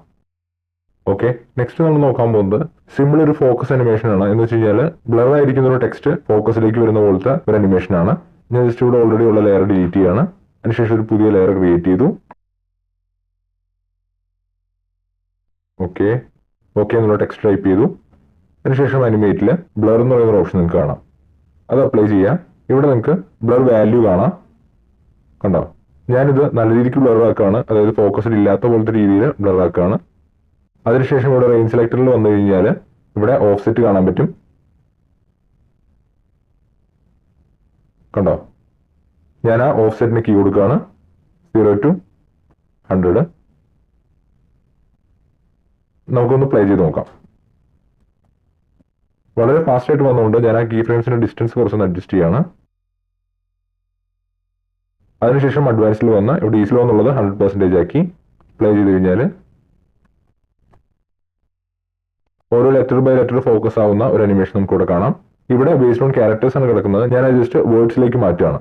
A: ഓക്കെ, നെക്സ്റ്റ് നമ്മൾ നോക്കാൻ പോകുന്നത് സിമ്പിൾ ഒരു ഫോക്കസ് അനിമേഷൻ ആണ്. എന്ന് വെച്ച് കഴിഞ്ഞാൽ ബ്ലർ ആയിരിക്കുന്ന ഒരു ടെക്സ്റ്റ് ഫോക്കസിലേക്ക് വരുന്ന പോലത്തെ ഒരു അനിമേഷൻ ആണ്. ഞാൻ ജസ്റ്റ് ഇവിടെ ഓൾറെഡി ഉള്ള ലെയർ ഡിലീറ്റ് ചെയ്യാണ്. അതിനുശേഷം ഒരു പുതിയ ലെയർ ക്രിയേറ്റ് ചെയ്തു. ഓക്കെ എന്നുള്ള ടെക്സ്റ്റ് ടൈപ്പ് ചെയ്തു. അതിനുശേഷം അനിമേറ്റിൽ ബ്ലർ എന്ന് പറയുന്ന ഓപ്ഷൻ നിങ്ങൾക്ക് കാണാം. അത് അപ്ലൈ ചെയ്യാം. ഇവിടെ നിങ്ങൾക്ക് ബ്ലർ വാല്യൂ കാണാം. കണ്ടോ, ഞാനിത് നല്ല രീതിക്ക് ബ്ലറാക്കാണ്, അതായത് ഫോക്കസ്ഡ് ഇല്ലാത്ത പോലത്തെ രീതിയിൽ ബ്ലറാക്കാണ്. അതിനുശേഷം ഇവിടെ റേഞ്ച് സെലക്ടറിൽ വന്നു കഴിഞ്ഞാൽ ഇവിടെ ഓഫ്സെറ്റ് കാണാൻ പറ്റും. കണ്ടോ? ഞാൻ ആ ഓഫ്സെറ്റിന് കീ കൊടുക്കുകയാണ് 0 to 100. നമുക്കൊന്ന് പ്ലേ ചെയ്ത് നോക്കാം. വളരെ ഫാസ്റ്റ് ആയിട്ട് വന്നുകൊണ്ട് ഞാൻ ആ കീ ഫ്രെയിംസിന്റെ ഡിസ്റ്റൻസ് കുറച്ചൊന്ന് അഡ്ജസ്റ്റ് ചെയ്യാണ്. അതിനുശേഷം അഡ്വാൻസിൽ വന്ന് ഇവിടെ ഈസിലോ എന്നുള്ളത് 100% ആക്കി പ്ലേ ചെയ്ത് കഴിഞ്ഞാൽ ഓരോ ലെറ്റർ ബൈ ലെറ്റർ ഫോക്കസ് ആവുന്ന ഒരു അനിമേഷൻ നമുക്ക് ഇവിടെ കാണാം. ഇവിടെ ബേസ്ഡ് ഓൺ ക്യാരക്ടേഴ്സ് ആണ് കിടക്കുന്നത്. ഞാൻ അത് ജസ്റ്റ് വേർഡ്സിലേക്ക് മാറ്റുകയാണ്.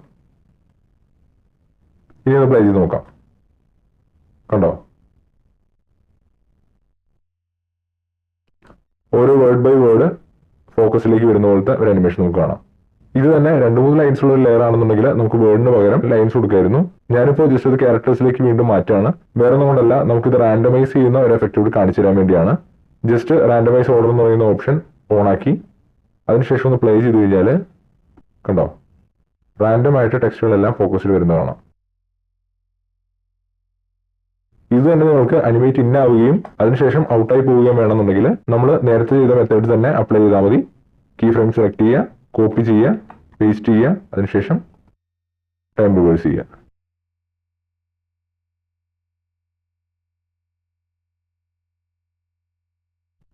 A: ഇനി ഒന്ന് പ്ലേ ചെയ്ത് നോക്കാം. കണ്ടോ? ഓരോ വേർഡ് ബൈ വേർഡ് ഫോക്കസിലേക്ക് വരുന്ന പോലത്തെ ഒരു അനിമേഷൻ നമുക്ക് കാണാം. ഇത് തന്നെ 2-3 ലൈൻസ് ഉള്ള ഒരു ലെയർ ആണെന്നുണ്ടെങ്കിൽ നമുക്ക് വേർഡിന് പകരം ലൈൻസ് കൊടുക്കായിരുന്നു. ഞാനിപ്പോൾ ജസ്റ്റ് ഇത് ക്യാരക്ടേഴ്സിലേക്ക് വീണ്ടും മാറ്റാണ്. വേറെ ഒന്നും കൊണ്ടല്ല, നമുക്കിത് റാൻഡമൈസ് ചെയ്യുന്ന ഒരു എഫക്റ്റ് കൂടി കാണിച്ചു തരാൻ വേണ്ടിയാണ്. ജസ്റ്റ് റാൻഡമൈസ് ഓർഡർ എന്ന് പറയുന്ന ഓപ്ഷൻ ഓൺ ആക്കി അതിനുശേഷം ഒന്ന് പ്ലേ ചെയ്ത് കഴിഞ്ഞാൽ കണ്ടോ, റാൻഡം ആയിട്ട് ടെക്സ്റ്റുകളെല്ലാം ഫോക്കസിൽ വരുന്ന കാണാം. ഇത് തന്നെ നിങ്ങൾക്ക് അനിമേറ്റ് ഇൻ ആവുകയും അതിനുശേഷം ഔട്ടായി പോവുകയും വേണമെന്നുണ്ടെങ്കിൽ നമ്മൾ നേരത്തെ ചെയ്ത മെത്തേഡ് തന്നെ അപ്ലൈ ചെയ്താൽ മതി. കീ ഫ്രെയിം സെലക്ട് ചെയ്യുക, കോപ്പി ചെയ്യുക, പേസ്റ്റ് ചെയ്യുക, അതിനുശേഷം ടൈം റിവേഴ്സ് ചെയ്യുക.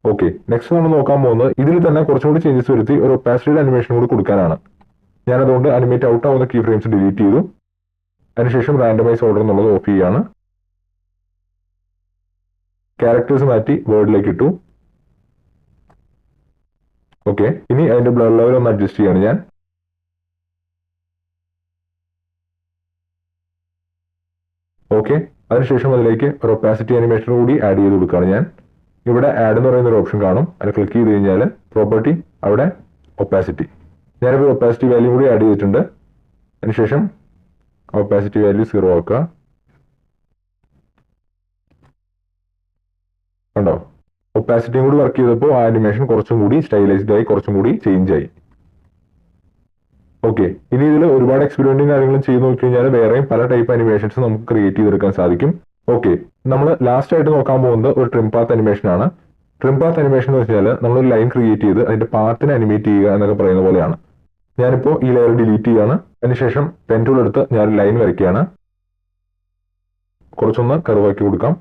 A: ഓക്കെ, നെക്സ്റ്റ് നമ്മൾ നോക്കാൻ പോകുന്നത് ഇതിൽ തന്നെ കുറച്ചുകൂടി ചേഞ്ചസ് വരുത്തി ഒരു ഒപ്പാസിറ്റി അനിമേഷൻ കൂടി കൊടുക്കാനാണ്. ഞാനതുകൊണ്ട് അനിമേറ്റ് ഔട്ട് ആവുന്ന കീ ഫ്രെയിംസ് ഡിലീറ്റ് ചെയ്തു. അതിനുശേഷം റാൻഡമൈസ് ഓർഡർ എന്നുള്ളത് ഓഫ് ചെയ്യാണ്. ക്യാരക്ടേഴ്സ് മാറ്റി വേർഡിലേക്ക് ഇട്ടു. ഓക്കെ, ഇനി അതിന്റെ ബ്ലർ ലെവൽ ഒന്ന് അഡ്ജസ്റ്റ് ചെയ്യാണ് ഞാൻ. ഓക്കെ, അതിനുശേഷം അതിലേക്ക് ഒരു ഒപ്പാസിറ്റി അനിമേഷൻ കൂടി ആഡ് ചെയ്ത് കൊടുക്കുകയാണ് ഞാൻ. ഇവിടെ ആഡ് എന്ന് പറയുന്ന ഒരു ഓപ്ഷൻ കാണും. അതിൽ ക്ലിക്ക് ചെയ്ത് കഴിഞ്ഞാൽ പ്രോപ്പർട്ടി, അവിടെ ഒപ്പാസിറ്റി. ഞാനിപ്പോൾ ഒപ്പാസിറ്റി വാല്യൂ കൂടി ആഡ് ചെയ്തിട്ടുണ്ട്. അതിനുശേഷം ഒപ്പാസിറ്റി വാല്യൂ 0 ആക്കുക. കണ്ടോ, ഒപ്പാസിറ്റിയും കൂടി വർക്ക് ചെയ്തപ്പോൾ ആ അനിമേഷൻ കുറച്ചും കൂടി സ്റ്റൈലൈസ്ഡ് ആയി, കുറച്ചും കൂടി ചേഞ്ച് ആയി. ഓക്കെ, ഇനി ഇതിൽ ഒരുപാട് എക്സ്പെരിമെന്റും കാര്യങ്ങളും ചെയ്ത് നോക്കി കഴിഞ്ഞാൽ വേറെയും പല ടൈപ്പ് അനിമേഷൻസ് നമുക്ക് ക്രിയേറ്റ് ചെയ്തെടുക്കാൻ സാധിക്കും. ഓക്കെ, നമ്മൾ ലാസ്റ്റ് ആയിട്ട് നോക്കാൻ പോകുന്നത് ഒരു ട്രിം പാത്ത് അനിമേഷൻ ആണ്. ട്രിം പാത്ത് അനിമേഷൻ എന്ന് വെച്ചാൽ നമ്മൾ ഒരു ലൈൻ ക്രിയേറ്റ് ചെയ്ത് അതിന്റെ പാത്തിനെ അനിമേറ്റ് ചെയ്യുക എന്നൊക്കെ പറയുന്ന പോലെയാണ്. ഞാനിപ്പോൾ ഈ ലെയർ ഡിലീറ്റ് ചെയ്യാണ്. അതിനുശേഷം പെൻ ടൂൾ എടുത്ത് ഞാൻ ലൈൻ വരയ്ക്കുകയാണ്. കുറച്ചൊന്ന് കർവാക്കി കൊടുക്കാം.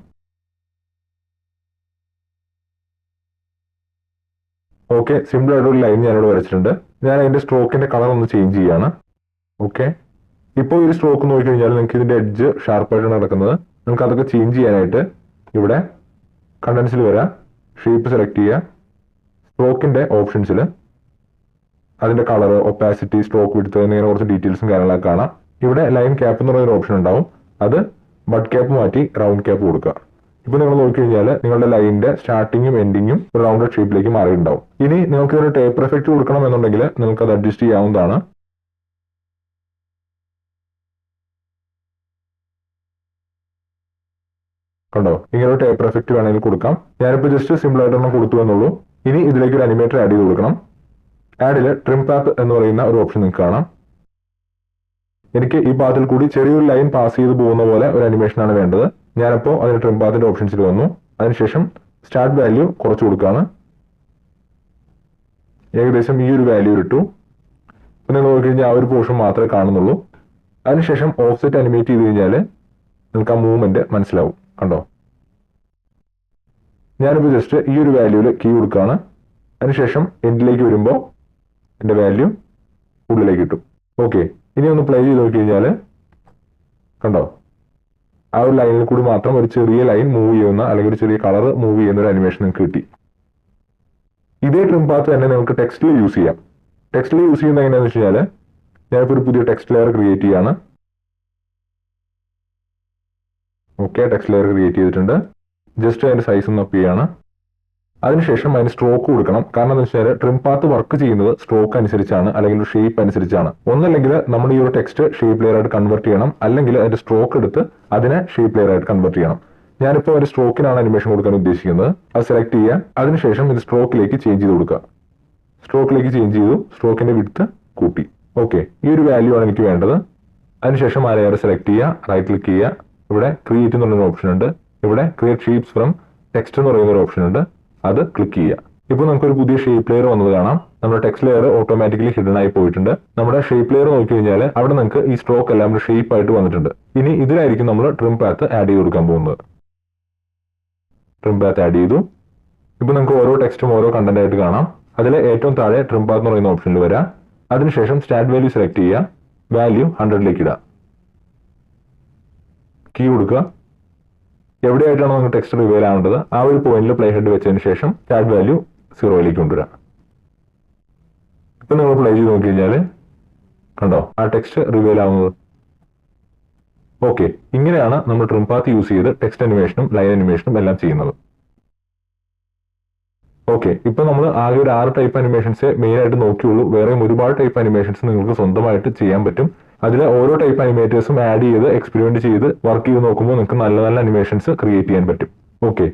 A: ഓക്കെ, സിമ്പിൾ ആയിട്ടൊരു ലൈൻ ഞാനിവിടെ വരച്ചിട്ടുണ്ട്. ഞാൻ അതിന്റെ സ്ട്രോക്കിന്റെ കളർ ഒന്ന് ചേഞ്ച് ചെയ്യാണ്. ഓക്കെ, ഇപ്പോൾ ഈ സ്ട്രോക്ക് നോക്കിക്കഴിഞ്ഞാൽ നിങ്ങൾക്ക് ഇതിന്റെ എഡ്ജ് ഷാർപ്പായിട്ടാണ് നടക്കുന്നത്. നമുക്ക് അതൊക്കെ ചേഞ്ച് ചെയ്യാനായിട്ട് ഇവിടെ കണ്ടൻസിൽ വരാം, ഷേപ്പ് സെലക്ട് ചെയ്യുക, സ്ട്രോക്കിന്റെ ഓപ്ഷൻസിൽ അതിന്റെ കളർ, ഒപ്പാസിറ്റി, സ്ട്രോക്ക് വിഡ്ത്ത് എന്നിങ്ങനെ കുറച്ച് ഡീറ്റെയിൽസും കാര്യങ്ങളൊക്കെ കാണാം. ഇവിടെ ലൈൻ ക്യാപ്പ് എന്ന് പറയുന്ന ഓപ്ഷൻ ഉണ്ടാവും. അത് ബഡ് ക്യാപ്പ് മാറ്റി റൗണ്ട് ക്യാപ്പ് കൊടുക്കുക. ഇപ്പൊ നിങ്ങൾ നോക്കിക്കഴിഞ്ഞാൽ നിങ്ങളുടെ ലൈനിന്റെ സ്റ്റാർട്ടിങ്ങും എൻഡിങ്ങും ഒരു റൗണ്ടഡ് ഷേപ്പിലേക്ക് മാറിയിട്ടുണ്ടാവും. ഇനി നിങ്ങൾക്ക് ഇതിന് ടേപ്പർ എഫക്റ്റ് കൊടുക്കണം എന്നുണ്ടെങ്കിൽ നിങ്ങൾക്ക് അത് അഡ്ജസ്റ്റ് ചെയ്യാവുന്നതാണ്. കണ്ടോ, ഇങ്ങനെ ഒരു ടേപ്പർ എഫക്റ്റ് വേണമെങ്കിൽ കൊടുക്കാം. ഞാനിപ്പോൾ ജസ്റ്റ് സിമ്പിൾ ആയിട്ടൊന്നും കൊടുത്തു എന്നുള്ളൂ. ഇനി ഇതിലേക്ക് ഒരു അനിമേറ്റർ ആഡ് ചെയ്ത് കൊടുക്കണം. ആഡിൽ ട്രിം പാത്ത് എന്ന് പറയുന്ന ഒരു ഓപ്ഷൻ നിങ്ങൾക്ക് കാണാം. എനിക്ക് ഈ പാത്തിൽ കൂടി ചെറിയൊരു ലൈൻ പാസ് ചെയ്ത് പോകുന്ന പോലെ ഒരു അനിമേഷനാണ് വേണ്ടത്. ഞാനപ്പോൾ അതിന് ട്രിം പാത്തിന്റെ ഓപ്ഷൻസിൽ വന്നു. അതിനുശേഷം സ്റ്റാർട്ട് വാല്യൂ കുറച്ച് കൊടുക്കുകയാണ്. ഏകദേശം ഈ ഒരു വാല്യൂ ഇട്ടു. ഇപ്പം നിങ്ങൾ നോക്കിക്കഴിഞ്ഞാൽ ആ ഒരു പോർഷൻ മാത്രമേ കാണുന്നുള്ളൂ. അതിനുശേഷം ഓഫ്സെറ്റ് അനിമേറ്റ് ചെയ്ത് കഴിഞ്ഞാൽ നിങ്ങൾക്ക് ആ മൂവ്മെന്റ് മനസ്സിലാവും. കണ്ടോ, ഞാനിപ്പോൾ ജസ്റ്റ് ഈ ഒരു വാല്യൂവിൽ കീ കൊടുക്കുകയാണ്. അതിനുശേഷം എൻഡിലേക്ക് വരുമ്പോൾ എൻ്റെ വാല്യൂ ഉള്ളിലേക്ക് ഇട്ടു. ഓക്കെ, ഇനി ഒന്ന് പ്ലേ ചെയ്ത് നോക്കി കഴിഞ്ഞാൽ കണ്ടോ, ആ ഒരു ലൈനിൽ കൂടി മാത്രം ഒരു ചെറിയ ലൈൻ മൂവ് ചെയ്യുന്ന അല്ലെങ്കിൽ ഒരു ചെറിയ കളർ മൂവ് ചെയ്യുന്ന ഒരു അനിമേഷൻ നിങ്ങൾക്ക് കിട്ടി. ഇതേ ട്രിം പാത്ത് തന്നെ നിങ്ങൾക്ക് ടെക്സ്റ്റിൽ യൂസ് ചെയ്യാം. ടെക്സ്റ്റിൽ യൂസ് ചെയ്യുന്നത് എങ്ങനെയാണെന്ന് വെച്ച് കഴിഞ്ഞാൽ ഞാനിപ്പോൾ ഒരു പുതിയ ടെക്സ്റ്റ് ലെയർ ക്രിയേറ്റ് ചെയ്യാണ്. ഓക്കെ, ടെക്സ്റ്റ് ലെയർ ക്രിയേറ്റ് ചെയ്തിട്ടുണ്ട്. ജസ്റ്റ് അതിന്റെ സൈസ് ഒന്ന് അപ്പ് ചെയ്യാണ്. അതിനുശേഷം അതിന് സ്ട്രോക്ക് കൊടുക്കണം. കാരണം എന്താ വെച്ചാൽ ട്രിം പാത്ത് വർക്ക് ചെയ്യുന്നത് സ്ട്രോക്ക് അനുസരിച്ചാണ്, അല്ലെങ്കിൽ ഒരു ഷേപ്പ് അനുസരിച്ചാണ്. ഒന്നല്ലെങ്കിൽ നമ്മൾ ഈ ഒരു ടെക്സ്റ്റ് ഷേപ്പ് ലെയർ ആയിട്ട് കൺവെർട്ട് ചെയ്യണം, അല്ലെങ്കിൽ അതിന്റെ സ്ട്രോക്ക് എടുത്ത് അതിനെ ഷേപ്പ് ലെയർ ആയിട്ട് കൺവെർട്ട് ചെയ്യണം. ഞാനിപ്പോൾ ഒരു സ്ട്രോക്കിനാണ് അനിമേഷൻ കൊടുക്കാൻ ഉദ്ദേശിക്കുന്നത്. അത് സെലക്ട് ചെയ്യുക. അതിനുശേഷം ഇത് സ്ട്രോക്കിലേക്ക് ചേഞ്ച് ചെയ്ത് കൊടുക്കുക. സ്ട്രോക്കിലേക്ക് ചേഞ്ച് ചെയ്തു. സ്ട്രോക്കിന്റെ വിഡ്ത്ത് കൂട്ടി. ഓക്കെ, ഈ ഒരു വാല്യൂ ആണ് എനിക്ക് വേണ്ടത്. അതിനുശേഷം ആ ലെയർ സെലക്ട് ചെയ്യുക, റൈറ്റ് ക്ലിക്ക് ചെയ്യുക, ഇവിടെ ക്രിയേറ്റ് എന്ന് പറയുന്ന ഓപ്ഷൻ ഉണ്ട്, ഇവിടെ ക്രിയേറ്റ് ഷേപ്സ് ഫ്രം ടെക്സ്റ്റ് എന്ന് പറയുന്ന ഒരു ഓപ്ഷൻ ഉണ്ട്, അത് ക്ലിക്ക് ചെയ്യുക. ഇപ്പോൾ നമുക്കൊരു പുതിയ ഷേപ്പ് ലെയർ വന്നത് കാണാം. നമ്മുടെ ടെക്സ്റ്റ് ലെയർ ഓട്ടോമാറ്റിക്കലി ഹിഡൻ ആയി പോയിട്ടുണ്ട്. നമ്മുടെ ഷേപ്പ് ലെയർ നോക്കി കഴിഞ്ഞാൽ അവിടെ നിങ്ങൾക്ക് ഈ സ്ട്രോക്ക് എല്ലാം ഒരു ഷേപ്പ് ആയിട്ട് വന്നിട്ടുണ്ട്. ഇനി ഇതിലായിരിക്കും നമ്മൾ ട്രിം പാത്ത് ആഡ് ചെയ്ത് കൊടുക്കാൻ പോകുന്നത്. ട്രിം പാത്ത് ആഡ് ചെയ്തു. ഇപ്പോൾ നമുക്ക് ഓരോ ടെക്സ്റ്റും ഓരോ കണ്ടന്റ് ആയിട്ട് കാണാം. അതിൽ ഏറ്റവും താഴെ ട്രിം പാത്ത് എന്ന് പറയുന്ന ഓപ്ഷനിൽ വരാം. അതിനുശേഷം സ്റ്റാർട്ട് വാല്യൂ സെലക്ട് ചെയ്യുക, വാല്യൂ 100ലേക്ക് ഇടുക, കീ കൊടുക്കുക. എവിടെയായിട്ടാണോ നിങ്ങൾക്ക് ടെക്സ്റ്റ് റിവീൽ ആവേണ്ടത് ആ ഒരു പോയിന്റിൽ പ്ലേ ഹെഡ് വെച്ചതിന് ശേഷം സ്റ്റാർട്ട് വാല്യൂ 0ലേക്ക് കൊണ്ടുവരാം. ഇപ്പൊ നിങ്ങൾ പ്ലേ ചെയ്ത് നോക്കി കഴിഞ്ഞാൽ കണ്ടോ ആ ടെക്സ്റ്റ് റിവീൽ ആവുന്നത്. ഓക്കെ, ഇങ്ങനെയാണ് നമ്മൾ ട്രിം പാത്ത് യൂസ് ചെയ്ത് ടെക്സ്റ്റ് അനിമേഷനും ലൈൻ അനിമേഷനും എല്ലാം ചെയ്യുന്നത്. ഓക്കെ, ഇപ്പൊ നമ്മൾ ആകെ ഒരു 6 ടൈപ്പ് അനിമേഷൻസ് മെയിൻ ആയിട്ട് നോക്കിയുള്ളൂ. വേറെയും ഒരുപാട് ടൈപ്പ് അനിമേഷൻസ് നിങ്ങൾക്ക് സ്വന്തമായിട്ട് ചെയ്യാൻ പറ്റും. അതിൽ ഓരോ ടൈപ്പ് അനിമേറ്റേഴ്സും ആഡ് ചെയ്ത് എക്സ്പെരിമെന്റ് ചെയ്ത് വർക്ക് ചെയ്ത് നോക്കുമ്പോൾ നിങ്ങൾക്ക് നല്ല നല്ല അനിമേഷൻസ് ക്രിയേറ്റ് ചെയ്യാൻ പറ്റും. ഓക്കെ.